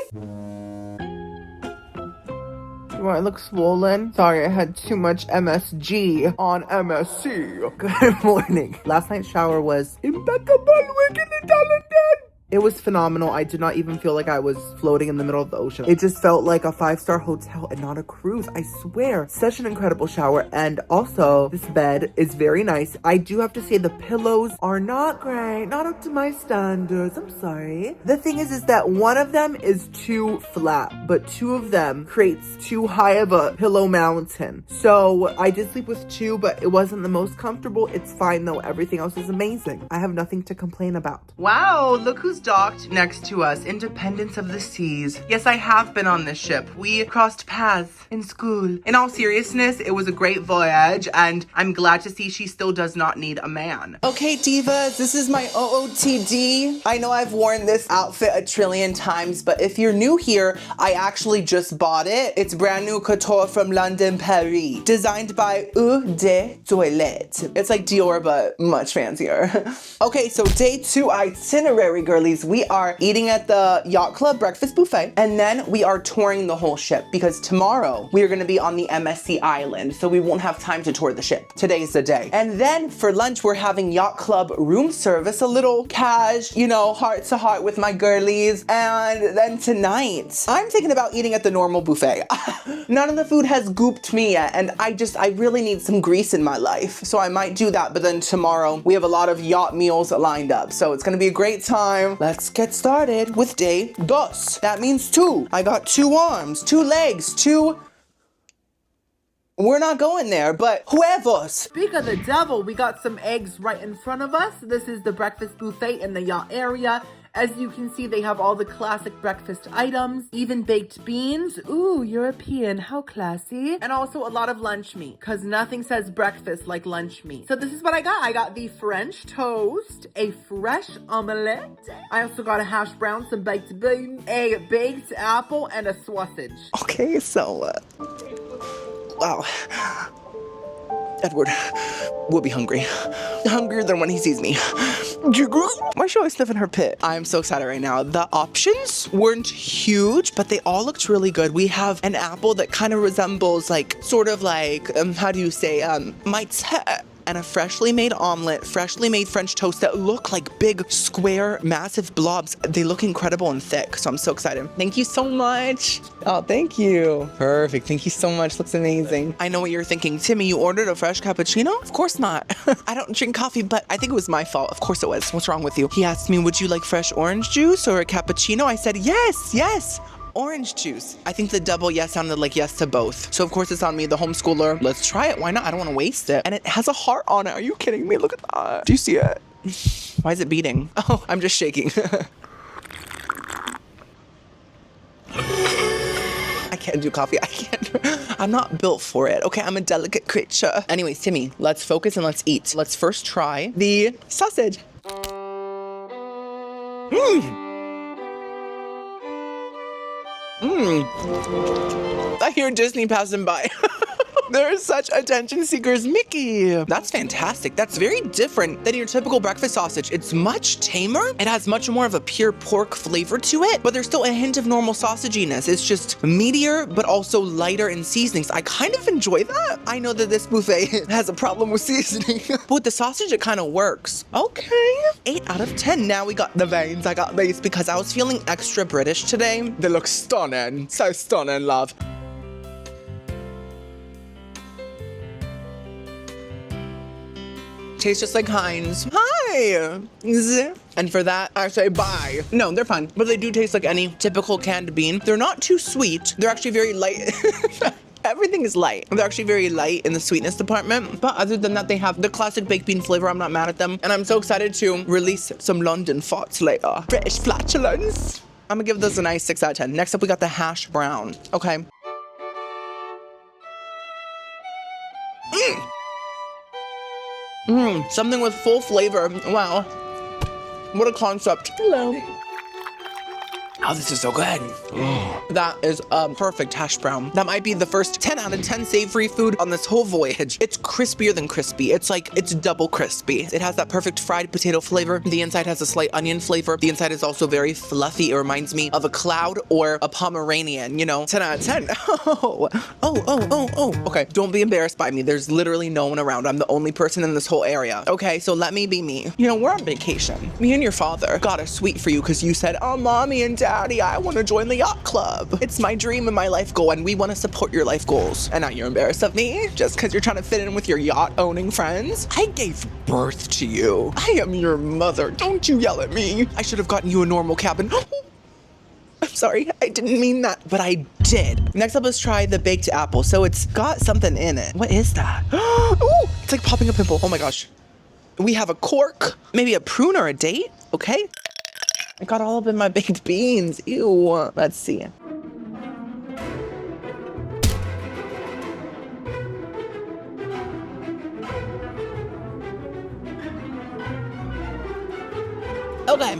I look swollen. Sorry, I had too much MSG on MSC. Good morning. Last night's shower was impeccable, wickedly talented. It was phenomenal. I did not even feel like I was floating in the middle of the ocean. It just felt like a 5-star hotel and not a cruise. I swear. Such an incredible shower. And also, this bed is very nice. I do have to say the pillows are not great. Not up to my standards. I'm sorry. The thing is that one of them is too flat, but 2 of them creates too high of a pillow mountain. So I did sleep with 2, but it wasn't the most comfortable. It's fine though. Everything else is amazing. I have nothing to complain about. Wow, look who's docked next to us. Independence of the Seas. Yes, I have been on this ship. We crossed paths in school. In all seriousness, it was a great voyage and I'm glad to see she still does not need a man. Okay, divas, this is my OOTD. I know I've worn this outfit a trillion times, but if you're new here, I actually just bought it. It's brand new couture from London, Paris. Designed by Eau de Toilette. It's like Dior, but much fancier. Okay, so day 2 itinerary, girlies. girlies, we are eating at the Yacht Club breakfast buffet, and then we are touring the whole ship because tomorrow we are gonna be on the MSC Island, so we won't have time to tour the ship. Today's the day. And then for lunch, we're having Yacht Club room service, a little cash, you know, heart to heart with my girlies. And then tonight, I'm thinking about eating at the normal buffet. None of the food has gooped me yet, and I really need some grease in my life. So I might do that, but then tomorrow we have a lot of yacht meals lined up. So it's gonna be a great time. Let's get started with day dos. That means 2. I got 2 arms, 2 legs, 2... We're not going there, but huevos. Speak of the devil, we got some eggs right in front of us. This is the breakfast buffet in the yacht area. As you can see, they have all the classic breakfast items, even baked beans. Ooh, European, how classy. And also a lot of lunch meat, because nothing says breakfast like lunch meat. So this is what I got. I got the French toast, a fresh omelette. I also got a hash brown, some baked beans, a baked apple, and a sausage. Okay, so, wow. Edward will be hungry. Hungrier than when he sees me. Why is she always sniffing her pit? I'm so excited right now. The options weren't huge, but they all looked really good. We have an apple that kind of resembles sort of like, how do you say, and a freshly made omelet, freshly made French toast that look like big, square, massive blobs. They look incredible and thick, so I'm so excited. Thank you so much. Oh, thank you. Perfect, thank you so much. Looks amazing. I know what you're thinking. Timmy, you ordered a fresh cappuccino? Of course not. I don't drink coffee, but I think it was my fault. Of course it was. What's wrong with you? He asked me, would you like fresh orange juice or a cappuccino? I said, yes. Orange juice. I think the double yes sounded like yes to both. So of course it's on me, the homeschooler. Let's try it. Why not? I don't want to waste it. And it has a heart on it. Are you kidding me? Look at that. Do you see it? Why is it beating? Oh, I'm just shaking. I can't do coffee. I'm not built for it. Okay, I'm a delicate creature. Anyways, Timmy, let's focus and let's eat. Let's first try the sausage. I hear Disney passing by. They're such attention seekers. Mickey. That's fantastic. That's very different than your typical breakfast sausage. It's much tamer. It has much more of a pure pork flavor to it, but there's still a hint of normal sausaginess. It's just meatier, but also lighter in seasonings. I kind of enjoy that. I know that this buffet has a problem with seasoning, but with the sausage, it kind of works. Okay. 8 out of 10. Now we got the veins. I got these because I was feeling extra British today. They look stunning. So stunning, love. Tastes just like Heinz. Hi! And for that, I say bye. No, they're fine, but they do taste like any typical canned bean. They're not too sweet. They're actually very light. Everything is light. They're actually very light in the sweetness department. But other than that, they have the classic baked bean flavor. I'm not mad at them. And I'm so excited to release some London farts later. British flatulence. I'm gonna give this a nice 6 out of 10. Next up, we got the hash brown. Okay. Something with full flavor. Wow. What a concept. Hello. Oh, this is so good. That is a perfect hash brown. That might be the first 10 out of 10 savory food on this whole voyage. It's crispier than crispy. It's double crispy. It has that perfect fried potato flavor. The inside has a slight onion flavor. The inside is also very fluffy. It reminds me of a cloud or a Pomeranian, you know, 10 out of 10. Oh. Okay, don't be embarrassed by me. There's literally no one around. I'm the only person in this whole area. Okay, so let me be me. You know, we're on vacation. Me and your father got a suite for you because you said, oh, mommy and daddy, I want to join the yacht club. It's my dream and my life goal, and we want to support your life goals. And now you're embarrassed of me just because you're trying to fit in with your yacht owning friends. I gave birth to you. I am your mother. Don't you yell at me. I should have gotten you a normal cabin. I'm sorry, I didn't mean that, but I did. Next up, let's try the baked apple. So it's got something in it. What is that? Ooh, it's like popping a pimple. Oh my gosh. We have a cork, maybe a prune or a date. Okay. I got all up in my baked beans. Ew. Let's see. Okay.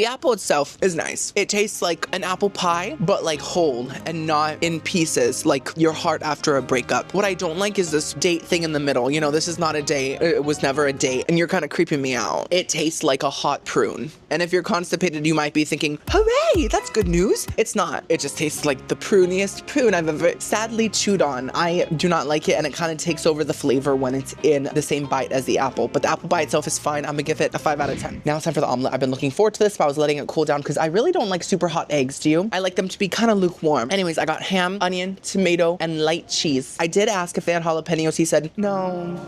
The apple itself is nice. It tastes like an apple pie, but like whole and not in pieces, like your heart after a breakup. What I don't like is this date thing in the middle. You know, this is not a date. It was never a date, and you're kind of creeping me out. It tastes like a hot prune. And if you're constipated, you might be thinking, hooray, that's good news. It's not. It just tastes like the pruniest prune I've ever sadly chewed on. I do not like it, and it kind of takes over the flavor when it's in the same bite as the apple. But the apple by itself is fine. I'm gonna give it a 5 out of 10. Now it's time for the omelet. I've been looking forward to this, but I was letting it cool down because I really don't like super hot eggs, do you? I like them to be kind of lukewarm. Anyways, I got ham, onion, tomato, and light cheese. I did ask if they had jalapenos. He said, no.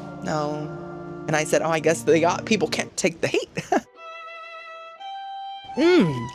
And I said, oh, I guess the yacht people can't take the heat. Mmm.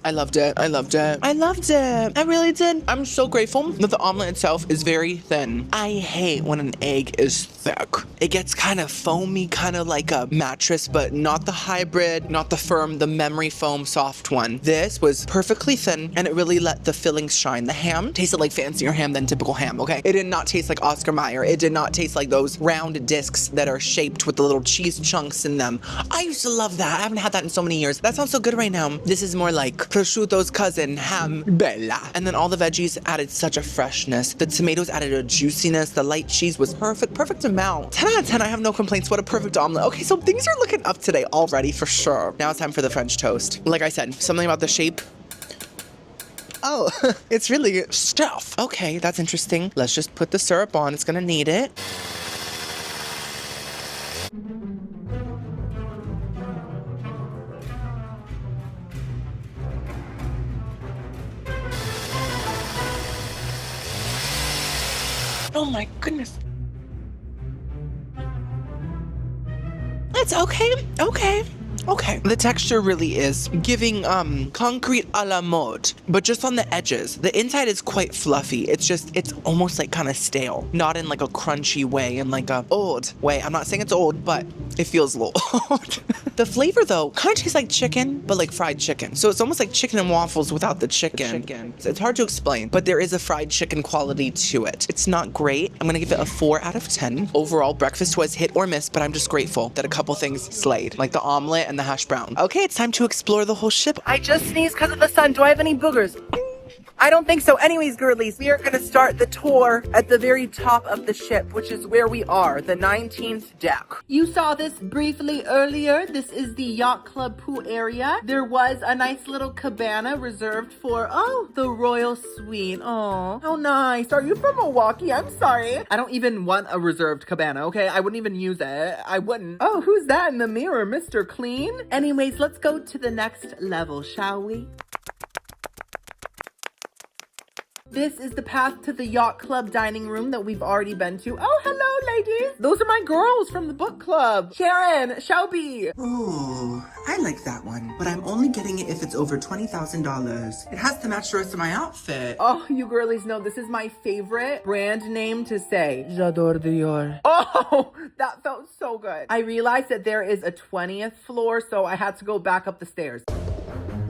I loved it. I loved it. I loved it. I really did. I'm so grateful that the omelet itself is very thin. I hate when an egg is thick. It gets kind of foamy, kind of like a mattress, but not the hybrid, not the firm, the memory foam soft one. This was perfectly thin, and it really let the fillings shine. The ham tasted like fancier ham than typical ham, okay? It did not taste like Oscar Mayer. It did not taste like those round discs that are shaped with the little cheese chunks in them. I used to love that. I haven't had that in so many years. That sounds so good right now. This is more like prosciutto's cousin, ham bella. And then all the veggies added such a freshness. The tomatoes added a juiciness. The light cheese was perfect amount. 10 out of 10, I have no complaints. What a perfect omelet. Okay, so things are looking up today already for sure. Now it's time for the French toast. Like I said, something about the shape. Oh, it's really stuff. Okay, that's interesting. Let's just put the syrup on. It's gonna need it. Oh my goodness. It's okay. The texture really is giving concrete a la mode, but just on the edges. The inside is quite fluffy. It's almost like kind of stale, not in like a crunchy way, in like a old way. I'm not saying it's old, but it feels a little old. The flavor though kind of tastes like chicken, but like fried chicken. So it's almost like chicken and waffles without the chicken. It's hard to explain, but there is a fried chicken quality to it. It's not great. I'm gonna give it a 4 out of 10. Overall, breakfast was hit or miss, but I'm just grateful that a couple things slayed, like the omelet and the hash brown. Okay, it's time to explore the whole ship. I just sneezed because of the sun. Do I have any boogers? I don't think so. Anyways, girlies, we are going to start the tour at the very top of the ship, which is where we are, the 19th deck. You saw this briefly earlier. This is the Yacht Club pool area. There was a nice little cabana reserved for, the royal suite. Oh, how nice. Are you from Milwaukee? I'm sorry. I don't even want a reserved cabana, okay? I wouldn't even use it. I wouldn't. Oh, who's that in the mirror, Mr. Clean? Anyways, let's go to the next level, shall we? This is the path to the Yacht Club dining room that we've already been to. Oh, hello, ladies. Those are my girls from the book club. Sharon, Shelby. Ooh, I like that one, but I'm only getting it if it's over $20,000. It has to match the rest of my outfit. Oh, you girlies know this is my favorite brand name to say. J'adore Dior. Oh, that felt so good. I realized that there is a 20th floor, so I had to go back up the stairs.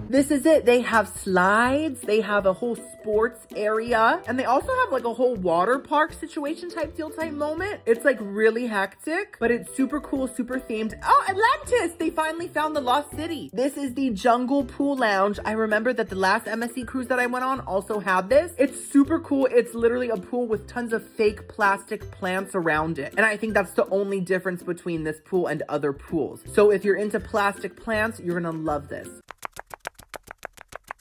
This is it. They have slides. They have a whole sports area. And they also have like a whole water park situation type deal type moment. It's like really hectic, but it's super cool, super themed. Oh, Atlantis! They finally found the lost city. This is the Jungle Pool Lounge. I remember that the last MSC cruise that I went on also had this. It's super cool. It's literally a pool with tons of fake plastic plants around it. And I think that's the only difference between this pool and other pools. So if you're into plastic plants, you're gonna love this.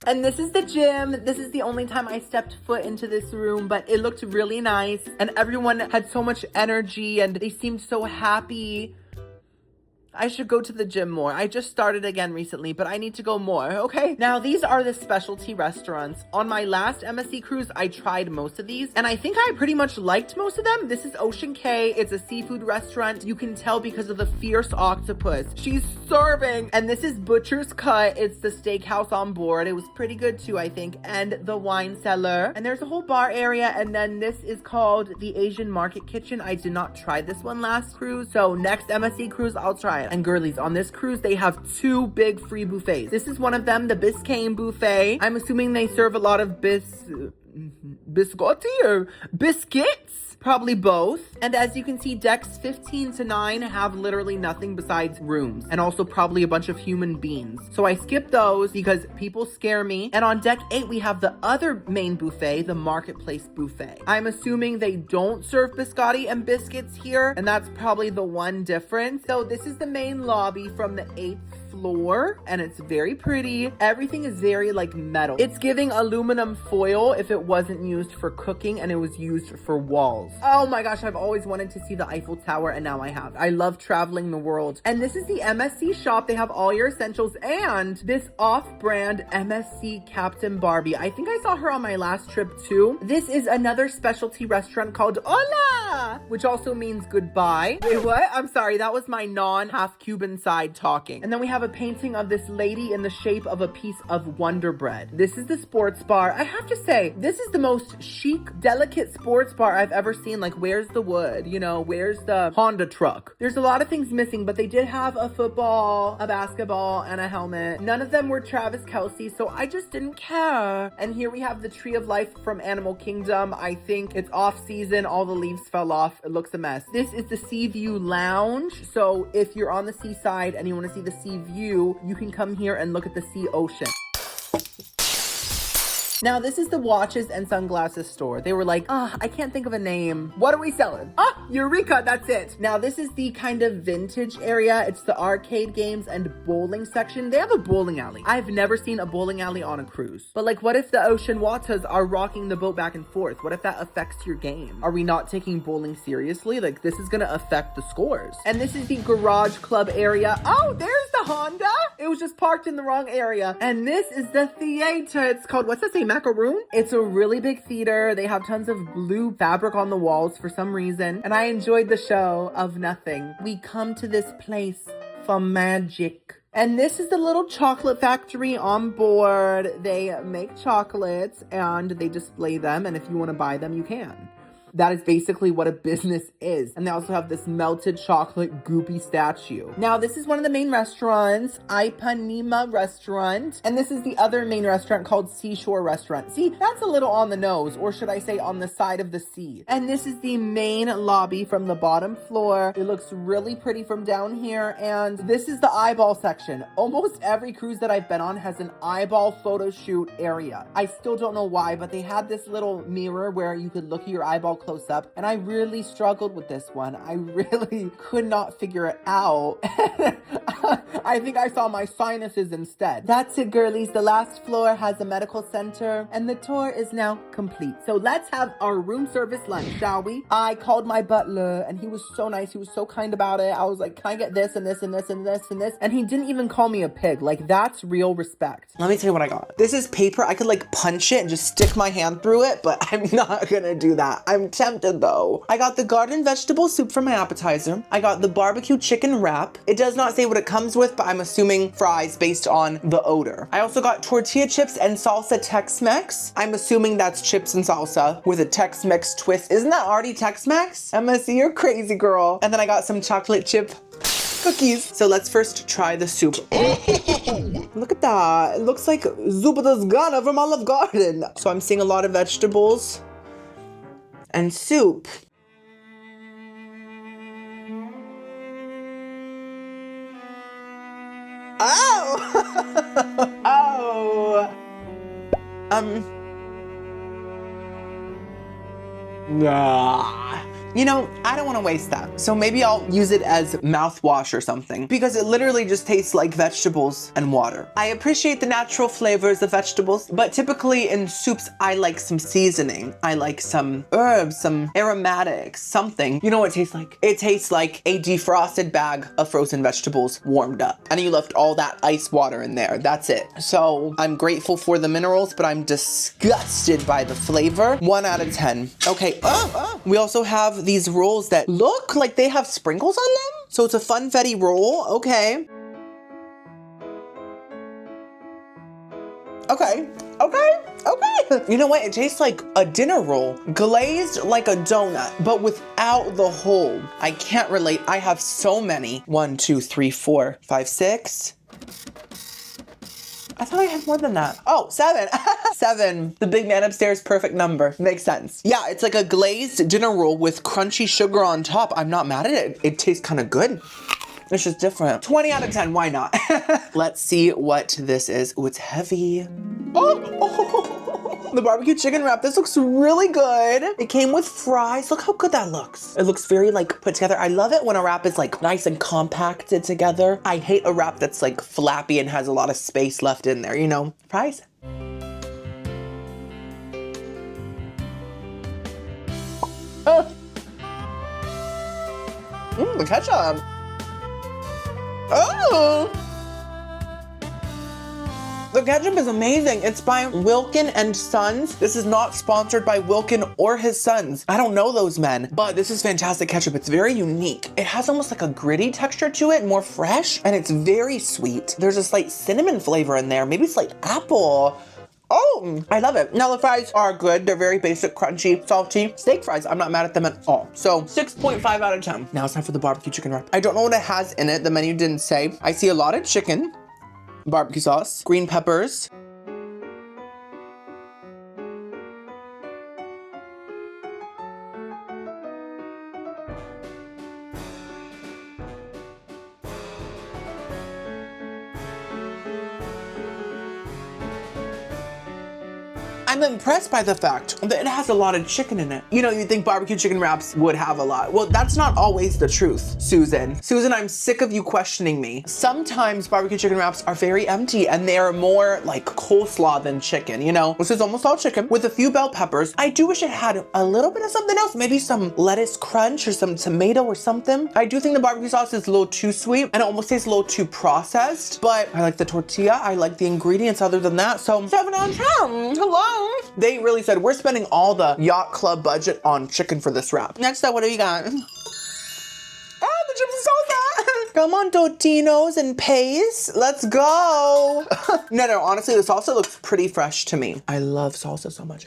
And this is the gym. This is the only time I stepped foot into this room, but it looked really nice. And everyone had so much energy and they seemed so happy. I should go to the gym more. I just started again recently, but I need to go more, okay? Now, these are the specialty restaurants. On my last MSC cruise, I tried most of these, and I think I pretty much liked most of them. This is Ocean Cay. It's a seafood restaurant. You can tell because of the fierce octopus she's serving. And this is Butcher's Cut. It's the steakhouse on board. It was pretty good too, I think. And the wine cellar. And there's a whole bar area. And then this is called the Asian Market Kitchen. I did not try this one last cruise, so next MSC cruise, I'll try it. Seaside. And girlies, on this cruise, they have 2 big free buffets. This is one of them, the Biscayne buffet. I'm assuming they serve a lot of biscotti or biscuits. Probably both. And as you can see, decks 15 to 9 have literally nothing besides rooms and also probably a bunch of human beings. So I skipped those because people scare me. And on deck 8, we have the other main buffet, the Marketplace buffet. I'm assuming they don't serve biscotti and biscuits here, and that's probably the one difference. So this is the main lobby from the 8th floor, and it's very pretty. Everything is very like metal. It's giving aluminum foil if it wasn't used for cooking and it was used for walls. Oh my gosh, I've always wanted to see the Eiffel Tower, and now I have. I love traveling the world. And this is the MSC shop. They have all your essentials and this off-brand MSC Captain Barbie. I think I saw her on my last trip too. This is another specialty restaurant called Hola, which also means goodbye. Wait, what? I'm sorry, that was my non-half Cuban side talking. And then we have a painting of this lady in the shape of a piece of Wonder Bread. This is the sports bar. I have to say, this is the most chic, delicate sports bar I've ever seen. Like, where's the wood? You know, where's the Honda truck? There's a lot of things missing, but they did have a football, a basketball, and a helmet. None of them were Travis Kelce, so I just didn't care. And here we have the Tree of Life from Animal Kingdom. I think it's off season. All the leaves fell off. It looks a mess. This is the Sea View Lounge. So if you're on the seaside and you want to see the sea view, you can come here and look at the sea ocean. Now, this is the watches and sunglasses store. They were like, I can't think of a name. What are we selling? Eureka, that's it. Now, this is the kind of vintage area. It's the arcade games and bowling section. They have a bowling alley. I've never seen a bowling alley on a cruise. But like, what if the ocean waters are rocking the boat back and forth? What if that affects your game? Are we not taking bowling seriously? Like, this is gonna affect the scores. And this is the garage club area. Oh, there's the Honda. It was just parked in the wrong area. And this is the theater. It's called, what's that say? Macaroon? It's a really big theater. They have tons of blue fabric on the walls for some reason. And I enjoyed the show of nothing. We come to this place for magic. And this is the little chocolate factory on board. They make chocolates and they display them. And if you want to buy them, you can. That is basically what a business is. And they also have this melted chocolate goopy statue. Now, this is one of the main restaurants, Ipanema Restaurant. And this is the other main restaurant called Seashore Restaurant. See, that's a little on the nose, or should I say on the side of the sea. And this is the main lobby from the bottom floor. It looks really pretty from down here. And this is the eyeball section. Almost every cruise that I've been on has an eyeball photo shoot area. I still don't know why, but they had this little mirror where you could look at your eyeball close up, and I really struggled with this one. I really could not figure it out. I think I saw my sinuses instead. That's it, girlies. The last floor has a medical center, and the tour is now complete. So let's have our room service lunch, shall we? I called my butler, and he was so nice. He was so kind about it. I was like, can I get this and this and this and this and this? And he didn't even call me a pig. Like, that's real respect. Let me tell you what I got. This is paper. I could like punch it and just stick my hand through it, but I'm not gonna do that. I'm tempted though. I got the garden vegetable soup for my appetizer. I got the barbecue chicken wrap. It does not say what it comes with, but I'm assuming fries based on the odor. I also got tortilla chips and salsa Tex-Mex. I'm assuming that's chips and salsa with a Tex-Mex twist. Isn't that already Tex-Mex? MSC, you're crazy, girl. And then I got some chocolate chip cookies. So let's first try the soup. Look at that. It looks like Zupa das Gana from Olive Garden. So I'm seeing a lot of vegetables and soup. Oh! Oh! Nah. You know, I don't want to waste that. So maybe I'll use it as mouthwash or something, because it literally just tastes like vegetables and water. I appreciate the natural flavors of vegetables, but typically in soups, I like some seasoning. I like some herbs, some aromatics, something. You know what it tastes like? It tastes like a defrosted bag of frozen vegetables warmed up. And you left all that ice water in there. That's it. So I'm grateful for the minerals, but I'm disgusted by the flavor. 1 out of 10. Okay, we also have these rolls that look like they have sprinkles on them. So it's a funfetti roll, okay. Okay. You know what? It tastes like a dinner roll, glazed like a donut, but without the hole. I can't relate. I have so many. 1, 2, 3, 4, 5, 6. I thought I had more than that. Oh, 7. 7. The big man upstairs, perfect number. Makes sense. Yeah, it's like a glazed dinner roll with crunchy sugar on top. I'm not mad at it. It tastes kind of good. It's just different. 20 out of 10, why not? Let's see what this is. Oh, it's heavy. Oh, the barbecue chicken wrap. This looks really good. It came with fries. Look how good that looks. It looks very like put together. I love it when a wrap is like nice and compacted together. I hate a wrap that's like flappy and has a lot of space left in there, you know? Fries. The ketchup. Oh! The ketchup is amazing. It's by Wilkin and Sons. This is not sponsored by Wilkin or his sons. I don't know those men, but this is fantastic ketchup. It's very unique. It has almost like a gritty texture to it, more fresh, and it's very sweet. There's a slight cinnamon flavor in there, maybe slight apple. Oh, I love it. Now the fries are good. They're very basic, crunchy, salty. Steak fries, I'm not mad at them at all. So 6.5 out of 10. Now it's time for the barbecue chicken wrap. I don't know what it has in it. The menu didn't say. I see a lot of chicken, barbecue sauce, green peppers. I'm impressed by the fact that it has a lot of chicken in it. You know, you'd think barbecue chicken wraps would have a lot. Well, that's not always the truth, Susan. Susan, I'm sick of you questioning me. Sometimes barbecue chicken wraps are very empty and they are more like coleslaw than chicken, you know? This is almost all chicken with a few bell peppers. I do wish it had a little bit of something else, maybe some lettuce crunch or some tomato or something. I do think the barbecue sauce is a little too sweet and it almost tastes a little too processed, but I like the tortilla. I like the ingredients other than that. So 7 out of 10, hello. They really said, we're spending all the Yacht Club budget on chicken for this wrap. Next up, what do you got? Oh, the chips and salsa. Come on, Totinos and Pace. Let's go. No, honestly, the salsa looks pretty fresh to me. I love salsa so much.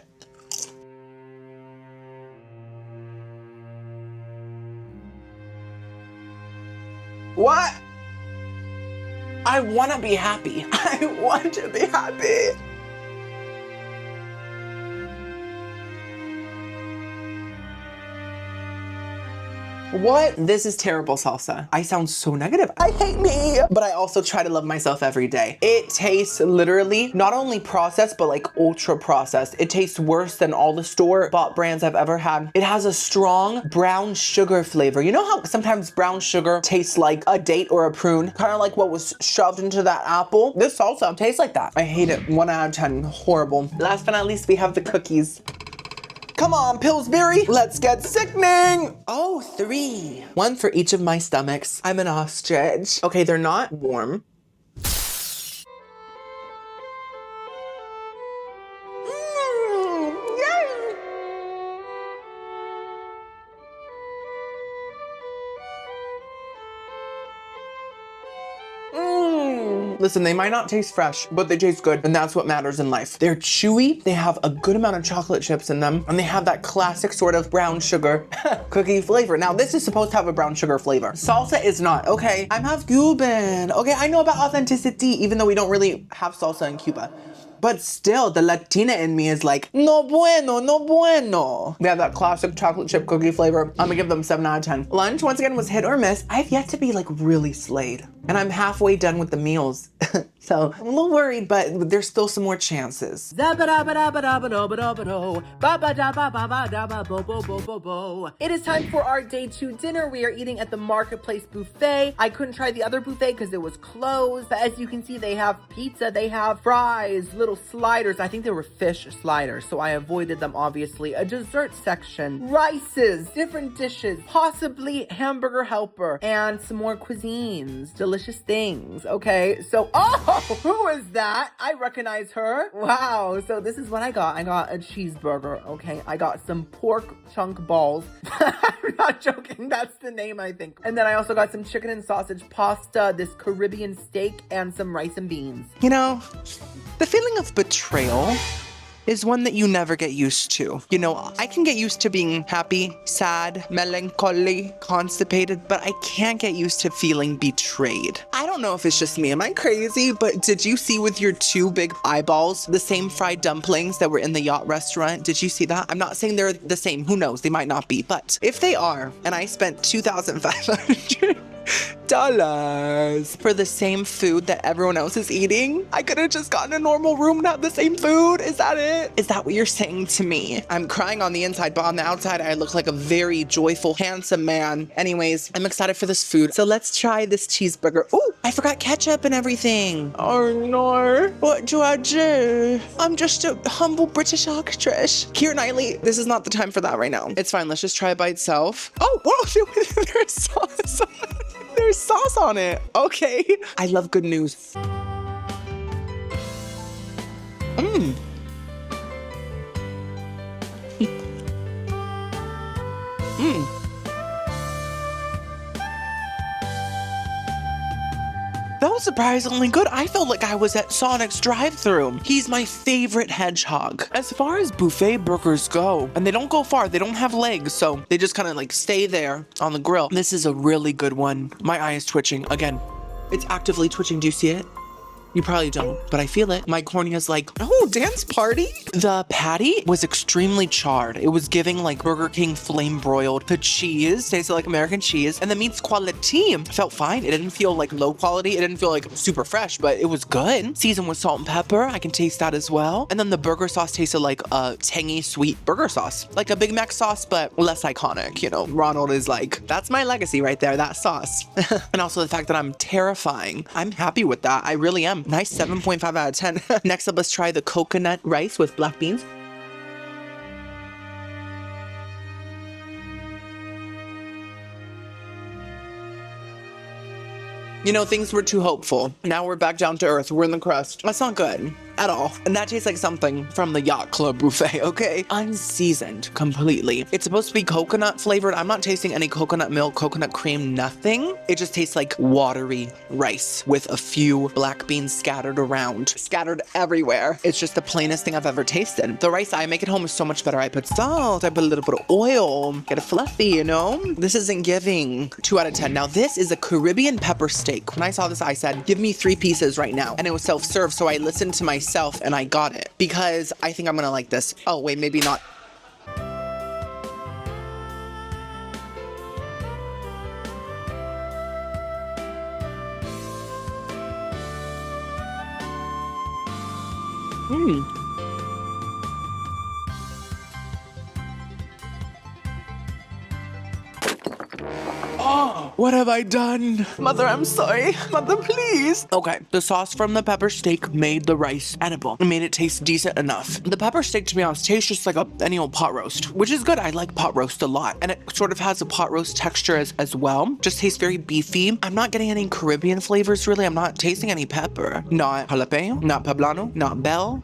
What? I want to be happy. I want to be happy. What? This is terrible salsa. I sound so negative. I hate me. But I also try to love myself every day. It tastes literally not only processed, but like ultra processed. It tastes worse than all the store-bought brands I've ever had. It has a strong brown sugar flavor. You know how sometimes brown sugar tastes like a date or a prune? Kind of like what was shoved into that apple. This salsa tastes like that. I hate it. 1 out of 10. Horrible. Last but not least, we have the cookies. Come on, Pillsbury, let's get sickening. Oh, 3. 1 for each of my stomachs. I'm an ostrich. Okay, they're not warm. Yay! Listen, they might not taste fresh, but they taste good, and that's what matters in life. They're chewy, they have a good amount of chocolate chips in them, and they have that classic sort of brown sugar cookie flavor. Now, this is supposed to have a brown sugar flavor. Salsa is not, okay? I'm half Cuban. Okay, I know about authenticity, even though we don't really have salsa in Cuba. But still, the Latina in me is like, no bueno, no bueno. They have that classic chocolate chip cookie flavor. I'm gonna give them 7 out of 10. Lunch, once again, was hit or miss. I've yet to be like really slayed. And I'm halfway done with the meals. So I'm a little worried, but there's still some more chances. It is time for our day 2 dinner. We are eating at the Marketplace Buffet. I couldn't try the other buffet because it was closed. But as you can see, they have pizza, they have fries, little sliders. I think they were fish sliders, so I avoided them, obviously. A dessert section, rices, different dishes, possibly hamburger helper, and some more cuisines, delicious things. Okay, so, who is that? I recognize her. Wow, so this is what I got. I got a cheeseburger, okay? I got some pork chunk balls. I'm not joking, that's the name, I think. And then I also got some chicken and sausage pasta, this Caribbean steak, and some rice and beans. You know, the feeling of betrayal is one that you never get used to. You know, I can get used to being happy, sad, melancholy, constipated, but I can't get used to feeling betrayed. I don't know if it's just me. Am I crazy? But did you see with your two big eyeballs the same fried dumplings that were in the yacht restaurant? Did you see that? I'm not saying they're the same. Who knows? They might not be. But if they are, and I spent $2,500 for the same food that everyone else is eating, I could have just gotten a normal room and had the same food. Is that it? Is that what you're saying to me? I'm crying on the inside, but on the outside, I look like a very joyful, handsome man. Anyways, I'm excited for this food. So let's try this cheeseburger. Oh, I forgot ketchup and everything. Oh no. What do I do? I'm just a humble British actress. Keira Knightley, this is not the time for that right now. It's fine. Let's just try it by itself. Oh, whoa, there's sauce. There's sauce on it. Okay. I love good news. Mmm. Mmm. That was surprisingly good. I felt like I was at Sonic's drive-thru. He's my favorite hedgehog. As far as buffet burgers go, and they don't go far, they don't have legs, so they just kind of like stay there on the grill. This is a really good one. My eye is twitching. Again, it's actively twitching. Do you see it? You probably don't, but I feel it. My cornea's like, oh, dance party? The patty was extremely charred. It was giving like Burger King flame broiled. The cheese tasted like American cheese, and the meat's quality felt fine. It didn't feel like low quality. It didn't feel like super fresh, but it was good. Seasoned with salt and pepper. I can taste that as well. And then the burger sauce tasted like a tangy, sweet burger sauce. Like a Big Mac sauce, but less iconic. You know, Ronald is like, that's my legacy right there, that sauce. And also the fact that I'm terrifying. I'm happy with that. I really am. Nice 7.5 out of 10. Next up, let's try the coconut rice with black beans. You know, things were too hopeful. Now we're back down to earth. We're in the crust. That's not good at all. And that tastes like something from the Yacht Club buffet, okay? Unseasoned completely. It's supposed to be coconut flavored. I'm not tasting any coconut milk, coconut cream, nothing. It just tastes like watery rice with a few black beans scattered around, scattered everywhere. It's just the plainest thing I've ever tasted. The rice I make at home is so much better. I put salt, I put a little bit of oil, get it fluffy, you know? This isn't giving 2 out of 10. Now this is a Caribbean pepper steak. When I saw this, I said, give me 3 pieces right now. And it was self-serve, so I listened to myself and I got it because I think I'm gonna like this. Oh wait, maybe not. Oh, what have I done? Mother, I'm sorry. Mother, please. Okay, the sauce from the pepper steak made the rice edible. It made it taste decent enough. The pepper steak, to be honest, tastes just like any old pot roast, which is good. I like pot roast a lot. And it sort of has a pot roast texture as well. Just tastes very beefy. I'm not getting any Caribbean flavors, really. I'm not tasting any pepper. Not jalapeno, not poblano, not bell.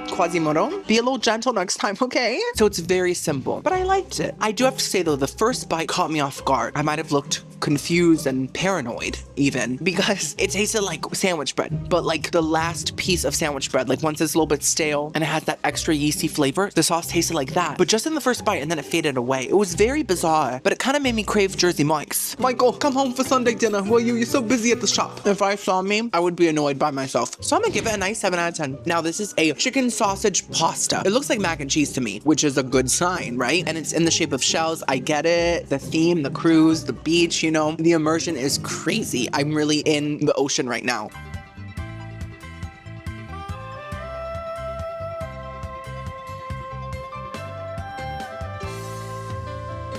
Quasimodo. Be a little gentle next time, okay? So it's very simple, but I liked it. I do have to say though, the first bite caught me off guard. I might have looked confused and paranoid even because it tasted like sandwich bread, but like the last piece of sandwich bread, like once it's a little bit stale and it has that extra yeasty flavor, the sauce tasted like that, but just in the first bite and then it faded away. It was very bizarre, but it kind of made me crave Jersey Mike's. Michael, come home for Sunday dinner, will you? You're so busy at the shop. If I saw me, I would be annoyed by myself. So I'm gonna give it a nice 7 out of 10. Now this is a chicken sausage pasta. It looks like mac and cheese to me, which is a good sign, right? And it's in the shape of shells. I get it. The theme, the cruise, the beach, you know, the immersion is crazy. I'm really in the ocean right now.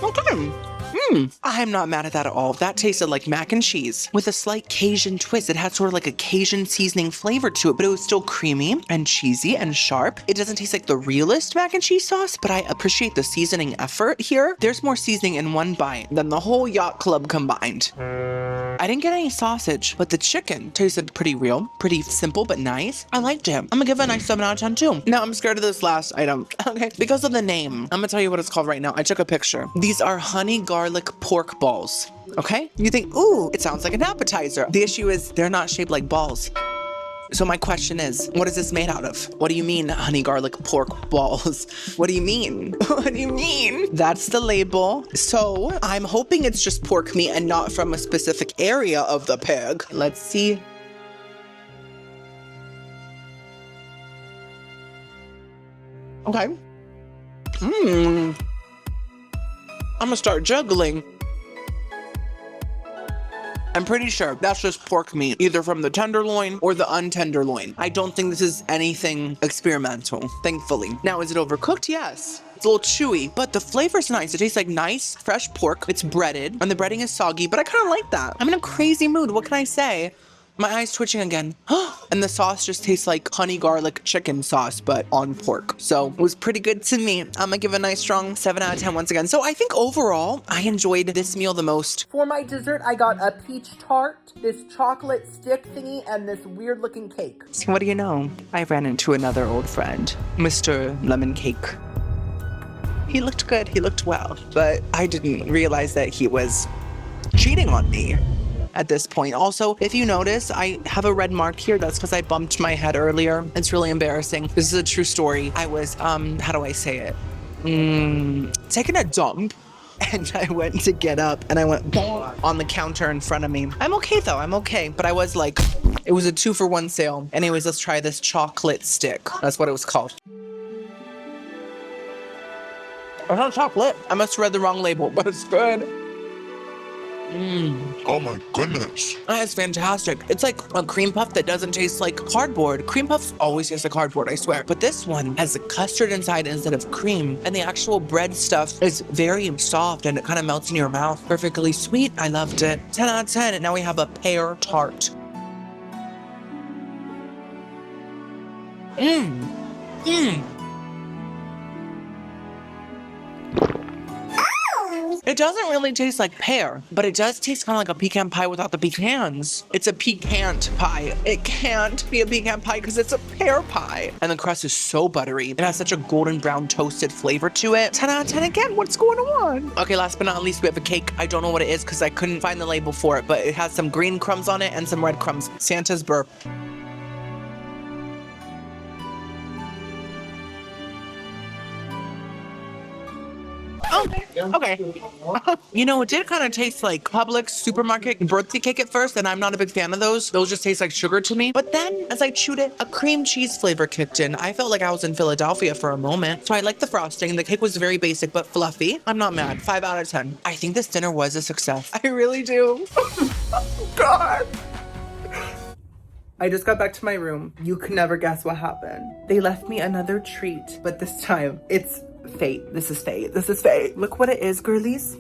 Okay. I'm not mad at that at all. That tasted like mac and cheese with a slight Cajun twist. It had sort of like a Cajun seasoning flavor to it, but it was still creamy and cheesy and sharp. It doesn't taste like the realest mac and cheese sauce, but I appreciate the seasoning effort here. There's more seasoning in one bite than the whole Yacht Club combined. I didn't get any sausage, but the chicken tasted pretty real, pretty simple, but nice. I liked it. I'm gonna give it a nice 7 out of 10 too. Now I'm scared of this last item, okay? Because of the name, I'm gonna tell you what it's called right now. I took a picture. These are honey garlic pork balls, okay? You think, ooh, it sounds like an appetizer. The issue is they're not shaped like balls. So my question is, what is this made out of? What do you mean, honey garlic pork balls? What do you mean? What do you mean? That's the label. So I'm hoping it's just pork meat and not from a specific area of the pig. Let's see. Okay. I'm gonna start juggling. I'm pretty sure that's just pork meat, either from the tenderloin or the untenderloin. I don't think this is anything experimental, thankfully. Now, is it overcooked? Yes. It's a little chewy, but the flavor's nice. It tastes like nice, fresh pork. It's breaded, and the breading is soggy, but I kind of like that. I'm in a crazy mood. What can I say? My eye's twitching again. And the sauce just tastes like honey garlic chicken sauce, but on pork. So it was pretty good to me. I'm gonna give a nice strong 7 out of 10 once again. So I think overall, I enjoyed this meal the most. For my dessert, I got a peach tart, this chocolate stick thingy, and this weird looking cake. So what do you know? I ran into another old friend, Mr. Lemon Cake. He looked good, he looked well, but I didn't realize that he was cheating on me at this point. Also, if you notice, I have a red mark here. That's because I bumped my head earlier. It's really embarrassing. This is a true story. I was, how do I say it? Taking a dump. And I went to get up and I went on the counter in front of me. I'm okay though, I'm okay. But I was like, it was a 2-for-1 sale. Anyways, let's try this chocolate stick. That's what it was called. It's not chocolate. I must have read the wrong label, but it's good. Oh my goodness. That's fantastic. It's like a cream puff that doesn't taste like cardboard. Cream puffs always taste like cardboard, I swear. But this one has a custard inside instead of cream. And the actual bread stuff is very soft and it kind of melts in your mouth. Perfectly sweet. I loved it. 10 out of 10. And now we have a pear tart. It doesn't really taste like pear, but it does taste kind of like a pecan pie without the pecans. It's a piquant pie. It can't be a pecan pie because it's a pear pie. And the crust is so buttery. It has such a golden brown toasted flavor to it. 10 out of 10 again. What's going on? Okay, last but not least, we have a cake. I don't know what it is because I couldn't find the label for it, but it has some green crumbs on it and some red crumbs. Santa's burp. Oh, okay. You know, it did kind of taste like Publix supermarket birthday cake at first, and I'm not a big fan of those. Those just taste like sugar to me. But then, as I chewed it, a cream cheese flavor kicked in. I felt like I was in Philadelphia for a moment. So I liked the frosting. The cake was very basic, but fluffy. I'm not mad. 5 out of 10. I think this dinner was a success. I really do. God. I just got back to my room. You could never guess what happened. They left me another treat, but this time it's fate. This is fate. This is fate. Look what it is, girlies.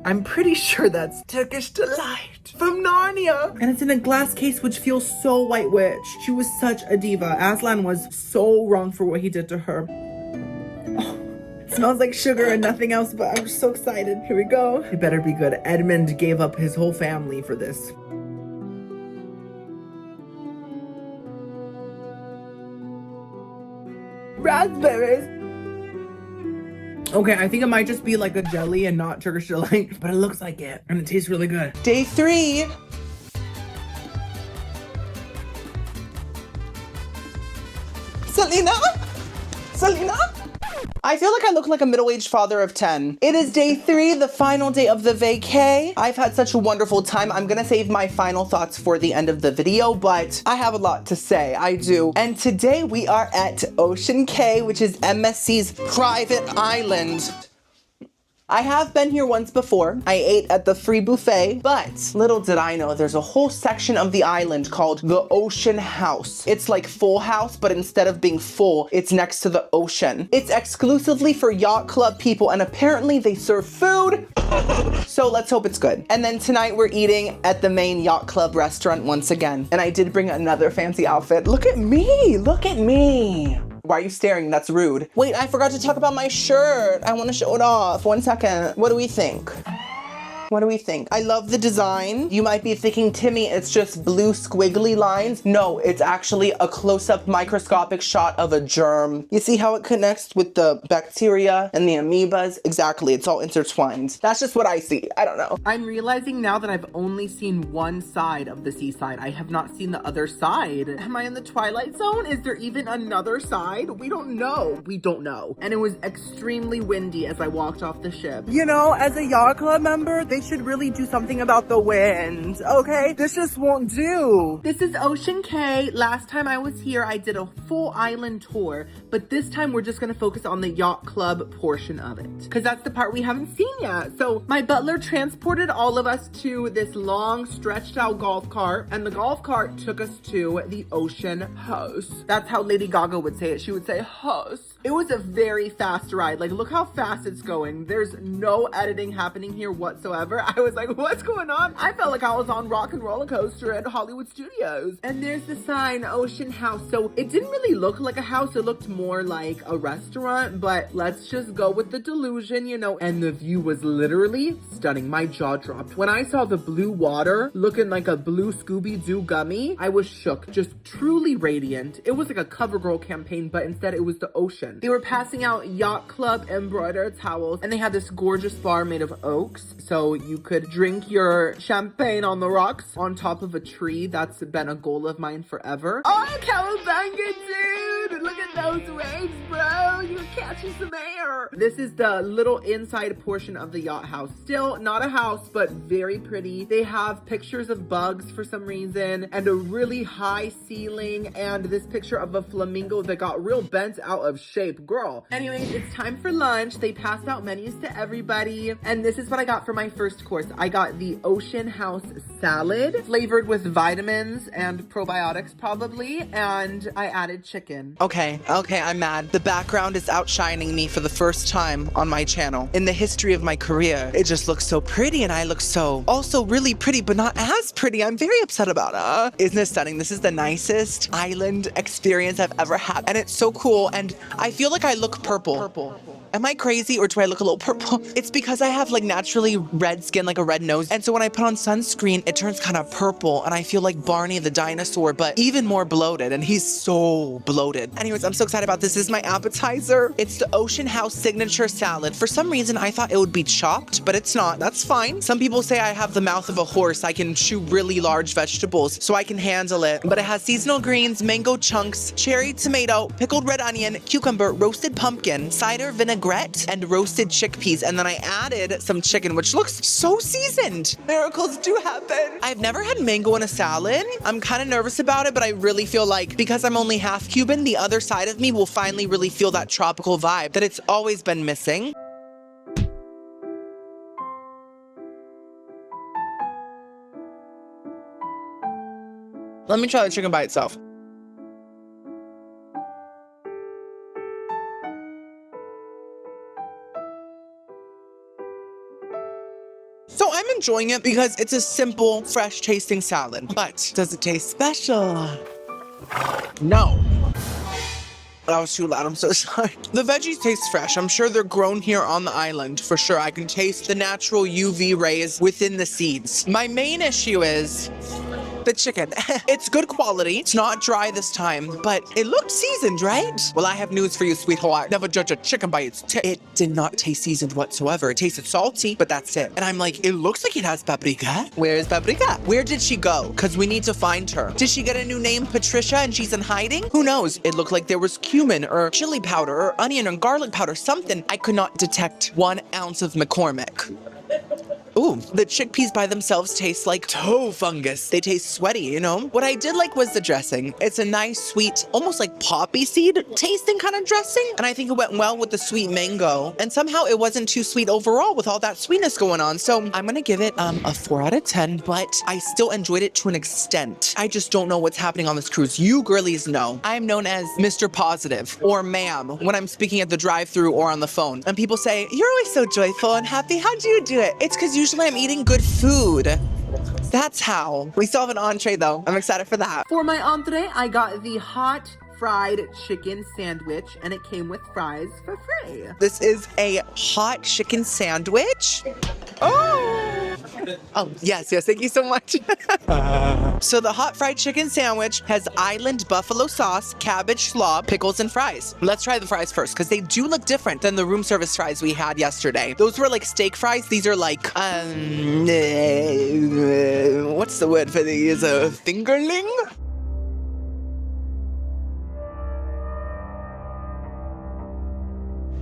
I'm pretty sure that's Turkish Delight from Narnia. And it's in a glass case, which feels so White Witch. She was such a diva. Aslan was so wrong for what he did to her. Oh, it smells like sugar and nothing else, but I'm so excited. Here we go. It better be good. Edmund gave up his whole family for this. Raspberries. Okay, I think it might just be like a jelly and not Turkish Delight, but it looks like it, and it tastes really good. Day 3. Selena? Selena? I feel like I look like a middle-aged father of 10. It is day 3, the final day of the vacay. I've had such a wonderful time. I'm gonna save my final thoughts for the end of the video, but I have a lot to say, I do. And today we are at Ocean Cay, which is MSC's private island. I have been here once before. I ate at the free buffet, but little did I know there's a whole section of the island called the Ocean House. It's like Full House, but instead of being full, it's next to the ocean. It's exclusively for yacht club people, and apparently they serve food. So let's hope it's good. And then tonight we're eating at the main yacht club restaurant once again. And I did bring another fancy outfit. Look at me, look at me. Why are you staring? That's rude. Wait, I forgot to talk about my shirt. I want to show it off. 1 second. What do we think? What do we think? I love the design. You might be thinking, Timmy, it's just blue squiggly lines. No, it's actually a close-up microscopic shot of a germ. You see how it connects with the bacteria and the amoebas? Exactly, it's all intertwined. That's just what I see. I don't know. I'm realizing now that I've only seen one side of the seaside. I have not seen the other side. Am I in the Twilight Zone? Is there even another side? We don't know. We don't know. And it was extremely windy as I walked off the ship. You know, as a yacht club member, they should really do something about the wind, okay? This just won't do. This is Ocean Cay. Last time I was here, I did a full island tour, but this time we're just gonna focus on the yacht club portion of it, because that's the part we haven't seen yet. So my butler transported all of us to this long stretched out golf cart, and the golf cart took us to the ocean house. That's how Lady Gaga would say it. She would say house. It was a very fast ride. Like, look how fast it's going. There's no editing happening here whatsoever. I was like, what's going on? I felt like I was on Rock and Roller Coaster at Hollywood Studios. And there's the sign, Ocean House. So it didn't really look like a house. It looked more like a restaurant, but let's just go with the delusion, you know. And the view was literally stunning. My jaw dropped. When I saw the blue water looking like a blue Scooby-Doo gummy, I was shook. Just truly radiant. It was like a CoverGirl campaign, but instead it was the ocean. They were passing out Yacht Club embroidered towels, and they had this gorgeous bar made of oaks, so you could drink your champagne on the rocks on top of a tree. That's been a goal of mine forever. Oh, cowabunga, dude! Look at those waves, bro! You're catching some air! This is the little inside portion of the yacht house. Still not a house, but very pretty. They have pictures of bugs for some reason, and a really high ceiling, and this picture of a flamingo that got real bent out of shape. Girl. Anyways, it's time for lunch. They passed out menus to everybody, and this is what I got for my first course. I got the Ocean House salad, flavored with vitamins and probiotics probably, and I added chicken. Okay, I'm mad. The background is outshining me for the first time on my channel. In the history of my career, it just looks so pretty, and I look so also really pretty, but not as pretty. I'm very upset about it. Isn't it stunning? This is the nicest island experience I've ever had, and it's so cool, and I feel like I look purple. Am I crazy, or do I look a little purple? It's because I have like naturally red skin, like a red nose. And so when I put on sunscreen, it turns kind of purple, and I feel like Barney the dinosaur, but even more bloated, and he's so bloated. Anyways, I'm so excited about this. This is my appetizer. It's the Ocean House signature salad. For some reason, I thought it would be chopped, but it's not. That's fine. Some people say I have the mouth of a horse. I can chew really large vegetables, so I can handle it. But it has seasonal greens, mango chunks, cherry tomato, pickled red onion, cucumber, roasted pumpkin, cider vinaigrette, and roasted chickpeas. And then I added some chicken, which looks so seasoned. Miracles do happen. I've never had mango in a salad. I'm kind of nervous about it, but I really feel like because I'm only half Cuban, the other side of me will finally really feel that tropical vibe that it's always been missing. Let me try the chicken by itself. So I'm enjoying it because it's a simple, fresh tasting salad. But does it taste special? No. That was too loud, I'm so sorry. The veggies taste fresh. I'm sure they're grown here on the island, for sure. I can taste the natural UV rays within the seeds. My main issue is the chicken. It's good quality. It's not dry this time, but it looked seasoned, right? Well, I have news for you, sweetheart. Never judge a chicken by its tip. It did not taste seasoned whatsoever. It tasted salty, but that's it. And I'm like, it looks like it has paprika. Where is paprika? Where did she go? Because we need to find her. Did she get a new name, Patricia, and she's in hiding? Who knows? It looked like there was cumin or chili powder or onion or garlic powder, something. I could not detect 1 ounce of McCormick. Ooh, the chickpeas by themselves taste like toe fungus. They taste sweaty, you know? What I did like was the dressing. It's a nice, sweet, almost like poppy seed tasting kind of dressing. And I think it went well with the sweet mango. And somehow it wasn't too sweet overall with all that sweetness going on. So I'm gonna give it a 4 out of 10, but I still enjoyed it to an extent. I just don't know what's happening on this cruise. You girlies know. I'm known as Mr. Positive or ma'am when I'm speaking at the drive-thru or on the phone. And people say, you're always so joyful and happy. How do you do it? It's because usually I'm eating good food. That's how. We still have an entree though. I'm excited for that. For my entree, I got the hot fried chicken sandwich, and it came with fries for free. This is a hot chicken sandwich. Oh! Oh, yes, thank you so much. So the hot fried chicken sandwich has island buffalo sauce, cabbage slaw, pickles, and fries. Let's try the fries first, because they do look different than the room service fries we had yesterday. Those were like steak fries. These are like, what's the word for these? A fingerling?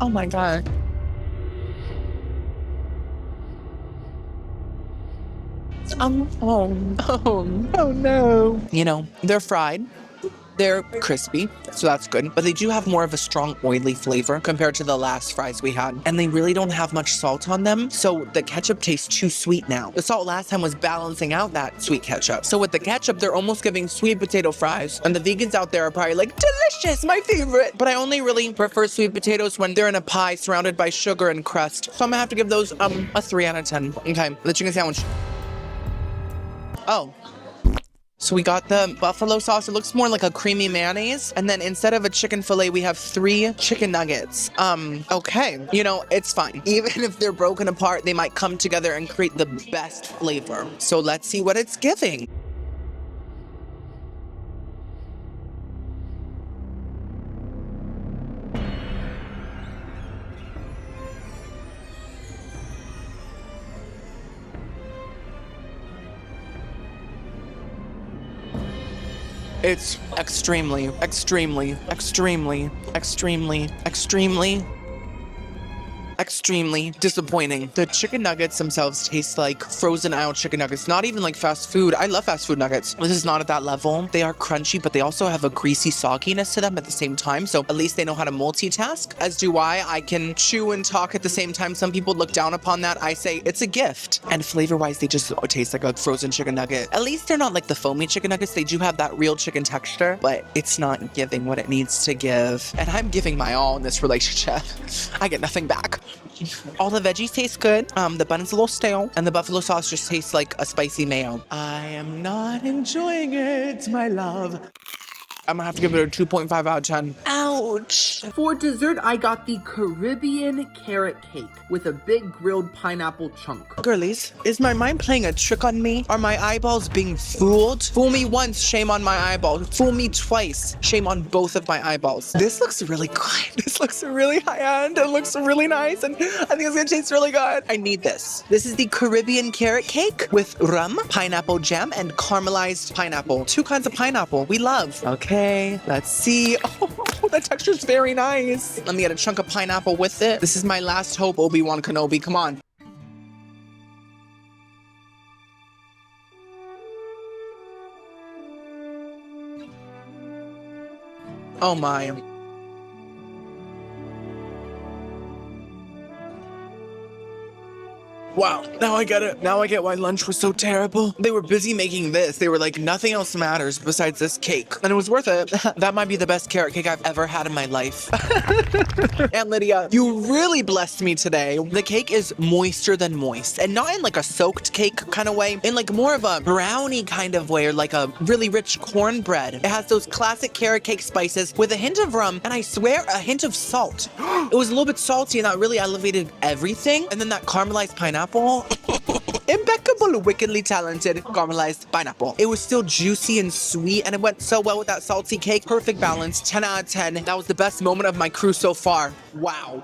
Oh my God. Oh no. You know, they're fried. They're crispy, so that's good. But they do have more of a strong oily flavor compared to the last fries we had. And they really don't have much salt on them, so the ketchup tastes too sweet now. The salt last time was balancing out that sweet ketchup. So with the ketchup, they're almost giving sweet potato fries. And the vegans out there are probably like, delicious, my favorite. But I only really prefer sweet potatoes when they're in a pie surrounded by sugar and crust. So I'm gonna have to give those a 3 out of 10. Okay, the chicken sandwich. Oh. So we got the buffalo sauce. It looks more like a creamy mayonnaise. And then instead of a chicken fillet, we have 3 chicken nuggets. Okay. You know, it's fine. Even if they're broken apart, they might come together and create the best flavor. So let's see what it's giving. It's extremely disappointing. The chicken nuggets themselves taste like frozen aisle chicken nuggets, not even like fast food. I love fast food nuggets. This is not at that level. They are crunchy, but they also have a greasy sogginess to them at the same time. So at least they know how to multitask, as do I. I can chew and talk at the same time. Some people look down upon that. I say it's a gift. And flavor-wise, they just taste like a frozen chicken nugget. At least they're not like the foamy chicken nuggets. They do have that real chicken texture, but it's not giving what it needs to give. And I'm giving my all in this relationship. I get nothing back. All the veggies taste good. The bun is a little stale, and the buffalo sauce just tastes like a spicy mayo. I am not enjoying it, my love. I'm gonna have to give it a 2.5 out of 10. Ouch. For dessert, I got the Caribbean carrot cake with a big grilled pineapple chunk. Girlies, is my mind playing a trick on me? Are my eyeballs being fooled? Fool me once, shame on my eyeball. Fool me twice, shame on both of my eyeballs. This looks really good. This looks really high-end. It looks really nice, and I think it's gonna taste really good. I need this. This is the Caribbean carrot cake with rum, pineapple jam, and caramelized pineapple. 2 kinds of pineapple we love. Okay, let's see. Oh, that texture's very nice. Let me get a chunk of pineapple with it. This is my last hope, Obi-Wan Kenobi. Come on. Oh my. Wow, now I get it. Now I get why lunch was so terrible. They were busy making this. They were like, nothing else matters besides this cake. And it was worth it. That might be the best carrot cake I've ever had in my life. Aunt Lydia, you really blessed me today. The cake is moister than moist. And not in like a soaked cake kind of way. In like more of a brownie kind of way, or like a really rich cornbread. It has those classic carrot cake spices with a hint of rum, and I swear a hint of salt. It was a little bit salty, and that really elevated everything. And then that caramelized pineapple. Impeccable, wickedly talented caramelized pineapple. It was still juicy and sweet, and it went so well with that salty cake. Perfect balance, 10 out of 10. That was the best moment of my cruise so far. Wow.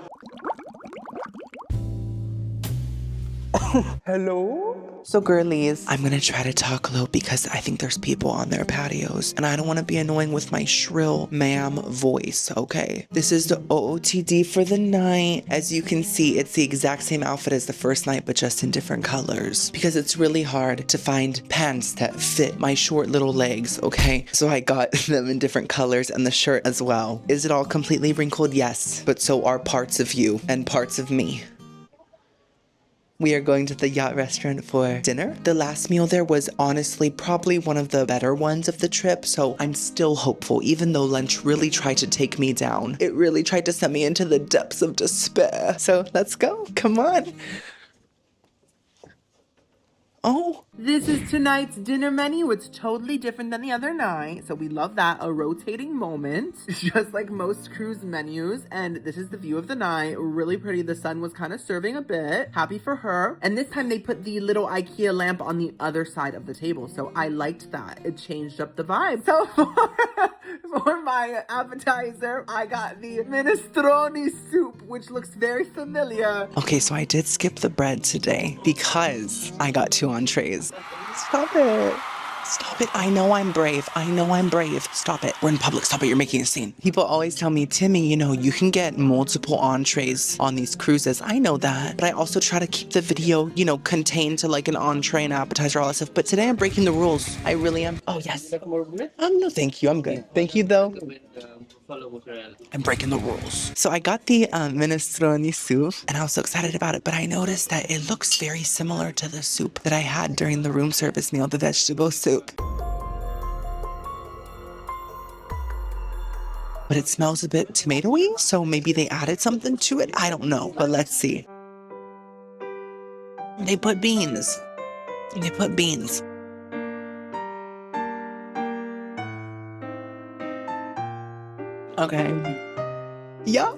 Hello? So girlies, I'm gonna try to talk low because I think there's people on their patios and I don't want to be annoying with my shrill ma'am voice, okay? This is the OOTD for the night. As you can see, it's the exact same outfit as the first night, but just in different colors because it's really hard to find pants that fit my short little legs, okay? So I got them in different colors and the shirt as well. Is it all completely wrinkled? Yes, but so are parts of you and parts of me. We are going to the yacht restaurant for dinner. The last meal there was honestly probably one of the better ones of the trip, so I'm still hopeful, even though lunch really tried to take me down. It really tried to send me into the depths of despair. So let's go. Come on. Oh, This is tonight's dinner menu. It's totally different than the other night, so we love that. A rotating moment, just like most cruise menus. And this is the view of the night. Really pretty. The sun was kind of serving a bit. Happy for her. And this time they put the little IKEA lamp on the other side of the table, so I liked that. It changed up the vibe. So for my appetizer, I got the minestrone soup, which looks very familiar. Okay, so I did skip the bread today because I got 2 entrees. Stop it. Stop it. I know I'm brave. Stop it. We're in public. Stop it. You're making a scene. People always tell me, Timmy, you can get multiple entrees on these cruises. I know that. But I also try to keep the video, contained to like an entree and appetizer, all that stuff. But today I'm breaking the rules. I really am. Oh, yes. No, thank you. I'm good. Thank you, though. I'm breaking the rules. So I got the minestrone soup, and I was so excited about it, but I noticed that it looks very similar to the soup that I had during the room service meal, the vegetable soup. But it smells a bit tomatoey, so maybe they added something to it. I don't know, but let's see. They put beans. Okay. Yeah.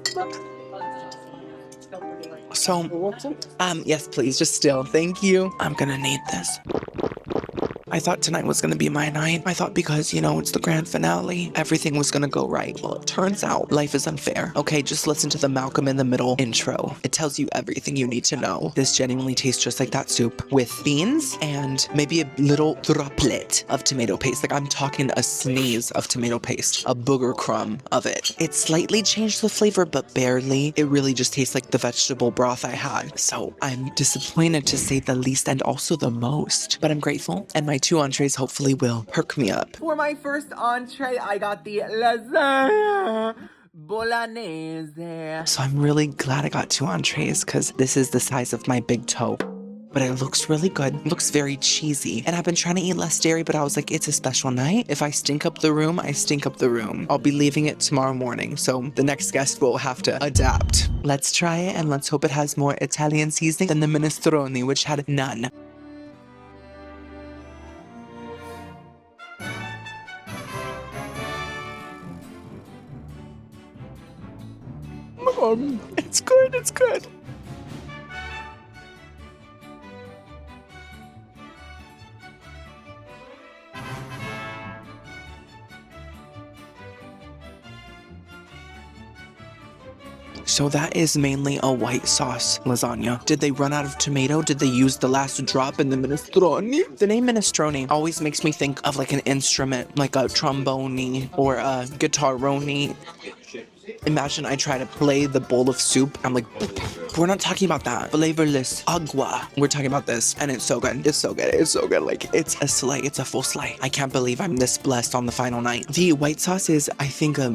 So, yes, please, just still. Thank you. I'm gonna need this. I thought tonight was gonna be my night. I thought because, it's the grand finale, everything was gonna go right. Well, it turns out life is unfair. Okay, just listen to the Malcolm in the Middle intro. It tells you everything you need to know. This genuinely tastes just like that soup with beans and maybe a little droplet of tomato paste. Like I'm talking a sneeze of tomato paste, a booger crumb of it. It slightly changed the flavor, but barely. It really just tastes like the vegetable broth I had. So I'm disappointed to say the least and also the most, but I'm grateful, and my 2 entrees hopefully will perk me up. For my first entree, I got the lasagna bolognese. So I'm really glad I got 2 entrees because this is the size of my big toe. But it looks really good. It looks very cheesy. And I've been trying to eat less dairy, but I was like, it's a special night. If I stink up the room, I stink up the room. I'll be leaving it tomorrow morning, so the next guest will have to adapt. Let's try it, and let's hope it has more Italian seasoning than the minestrone, which had none. It's good, it's good. So that is mainly a white sauce lasagna. Did they run out of tomato? Did they use the last drop in the minestrone? The name minestrone always makes me think of like an instrument, like a trombone or a guitarone. Imagine I try to play the bowl of soup. I'm like, we're not talking about that. Flavorless agua. We're talking about this, and it's so good. It's so good. It's so good. Like, it's a slay. It's a full slay. I can't believe I'm this blessed on the final night. The white sauce is, I think, a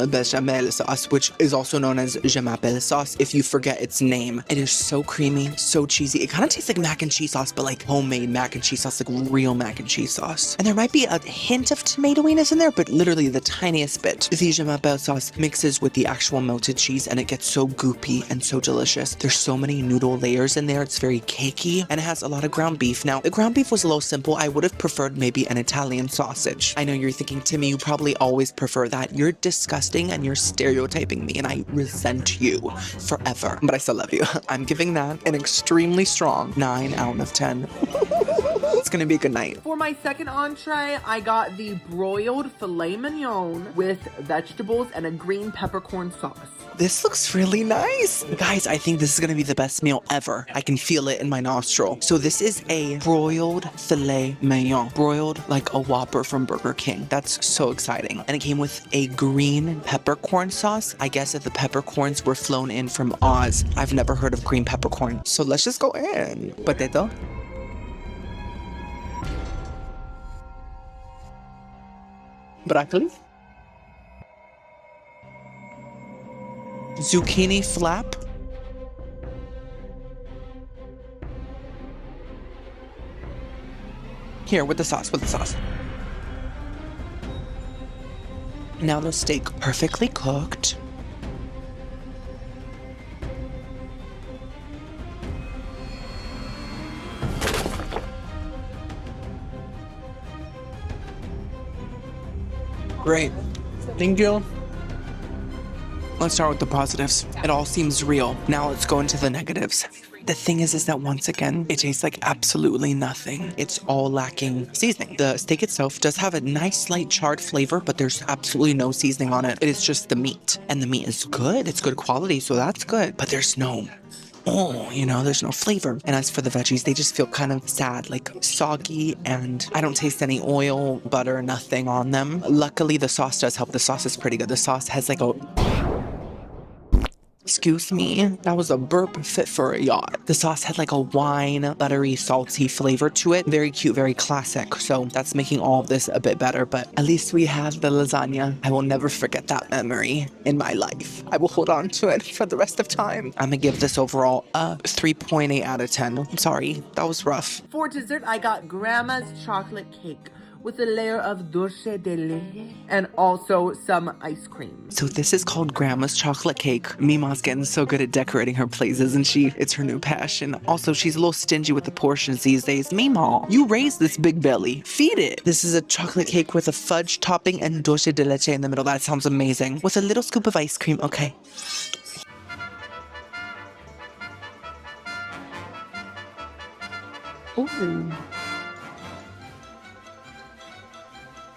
bechamel sauce, which is also known as je m'appelle sauce, if you forget its name. It is so creamy, so cheesy. It kind of tastes like mac and cheese sauce, but like homemade mac and cheese sauce, like real mac and cheese sauce. And there might be a hint of tomatoiness in there, but literally the tiniest bit. The je m'appelle sauce mixes with the actual melted cheese, and it gets so goopy and so delicious. There's so many noodle layers in there. It's very cakey, and it has a lot of ground beef. Now, the ground beef was a little simple. I would have preferred maybe an Italian sausage. I know you're thinking, Timmy, you probably always prefer that. You're disgusting and you're stereotyping me, and I resent you forever. But I still love you. I'm giving that an extremely strong 9 out of 10. It's gonna be a good night. For my second entree, I got the broiled filet mignon with vegetables and a green peppercorn sauce. This looks really nice. Guys, I think this is gonna be the best meal ever. I can feel it in my nostril. So this is a broiled filet mignon. Broiled like a Whopper from Burger King. That's so exciting. And it came with a green peppercorn sauce. I guess if the peppercorns were flown in from Oz. I've never heard of green peppercorn. So let's just go in. Potato. Broccoli. Zucchini flap. Here, with the sauce, Now the steak perfectly cooked. Great. Thank you. Let's start with the positives. It all seems real. Now let's go into the negatives. The thing is that once again, it tastes like absolutely nothing. It's all lacking seasoning. The steak itself does have a nice light charred flavor, but there's absolutely no seasoning on it. It is just the meat. And the meat is good. It's good quality, so that's good. But there's no there's no flavor. And as for the veggies, they just feel kind of sad, like soggy, and I don't taste any oil, butter, nothing on them. Luckily, the sauce does help. The sauce is pretty good. The sauce has like a... Excuse me, that was a burp fit for a yacht. The sauce had like a wine, buttery, salty flavor to it. Very cute, very classic. So that's making all of this a bit better, but at least we have the lasagna. I will never forget that memory in my life. I will hold on to it for the rest of time. I'm gonna give this overall a 3.8 out of 10. I'm sorry, that was rough. For dessert, I got grandma's chocolate cake with a layer of dulce de leche and also some ice cream. So this is called Grandma's Chocolate Cake. Mima's getting so good at decorating her plates, isn't she? It's her new passion. Also, she's a little stingy with the portions these days. Mima, you raised this big belly. Feed it. This is a chocolate cake with a fudge topping and dulce de leche in the middle. That sounds amazing. With a little scoop of ice cream. Okay. Ooh.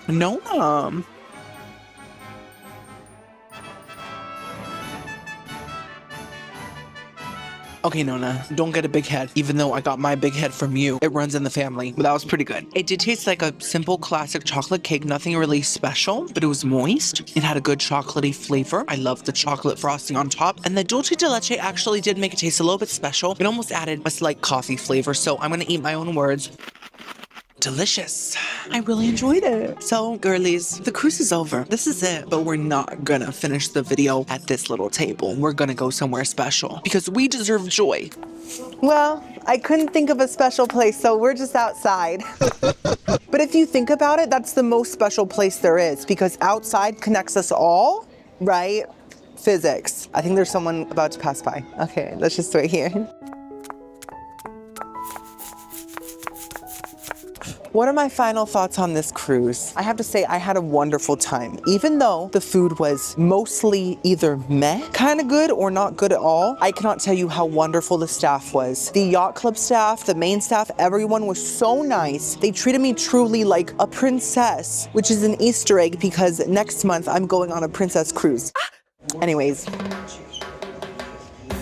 No, Okay, Nona, don't get a big head, even though I got my big head from you. It runs in the family, but that was pretty good. It did taste like a simple classic chocolate cake, nothing really special, but it was moist. It had a good chocolatey flavor. I loved the chocolate frosting on top, and the dulce de leche actually did make it taste a little bit special. It almost added a slight coffee flavor, so I'm gonna eat my own words. Delicious. I really enjoyed it. So, girlies, the cruise is over. This is it. But we're not gonna finish the video at this little table. We're gonna go somewhere special because we deserve joy. Well, I couldn't think of a special place, so we're just outside. But if you think about it, that's the most special place there is because outside connects us all, right? Physics. I think there's someone about to pass by. Okay, let's just wait here. What are my final thoughts on this cruise? I have to say I had a wonderful time. Even though the food was mostly either meh, kind of good, or not good at all, I cannot tell you how wonderful the staff was. The yacht club staff, the main staff, everyone was so nice. They treated me truly like a princess, which is an Easter egg because next month I'm going on a princess cruise. Anyways.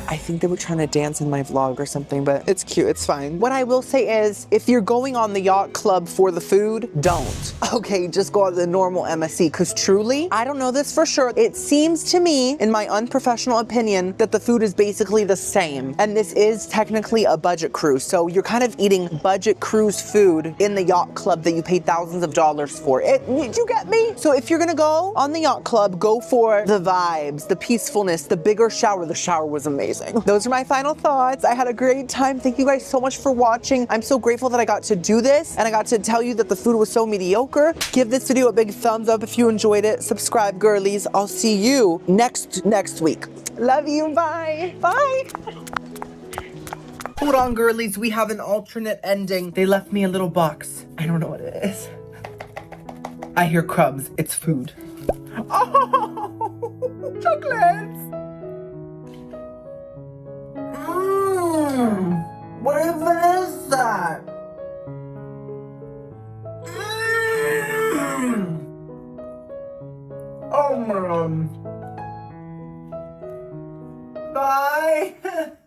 I think they were trying to dance in my vlog or something, but it's cute, it's fine. What I will say is, if you're going on the yacht club for the food, don't. Okay, just go on the normal MSC, because truly, I don't know this for sure. It seems to me, in my unprofessional opinion, that the food is basically the same. And this is technically a budget cruise, so you're kind of eating budget cruise food in the yacht club that you paid thousands of dollars for. Did you get me? So if you're gonna go on the yacht club, go for the vibes, the peacefulness, the bigger shower. The shower was amazing. Those are my final thoughts. I had a great time. Thank you guys so much for watching. I'm so grateful that I got to do this and I got to tell you that the food was so mediocre. Give this video a big thumbs up if you enjoyed it. Subscribe, girlies. I'll see you next week. Love you. Bye. Bye. Hold on, girlies. We have an alternate ending. They left me a little box. I don't know what it is. I hear crumbs. It's food. Oh, chocolates.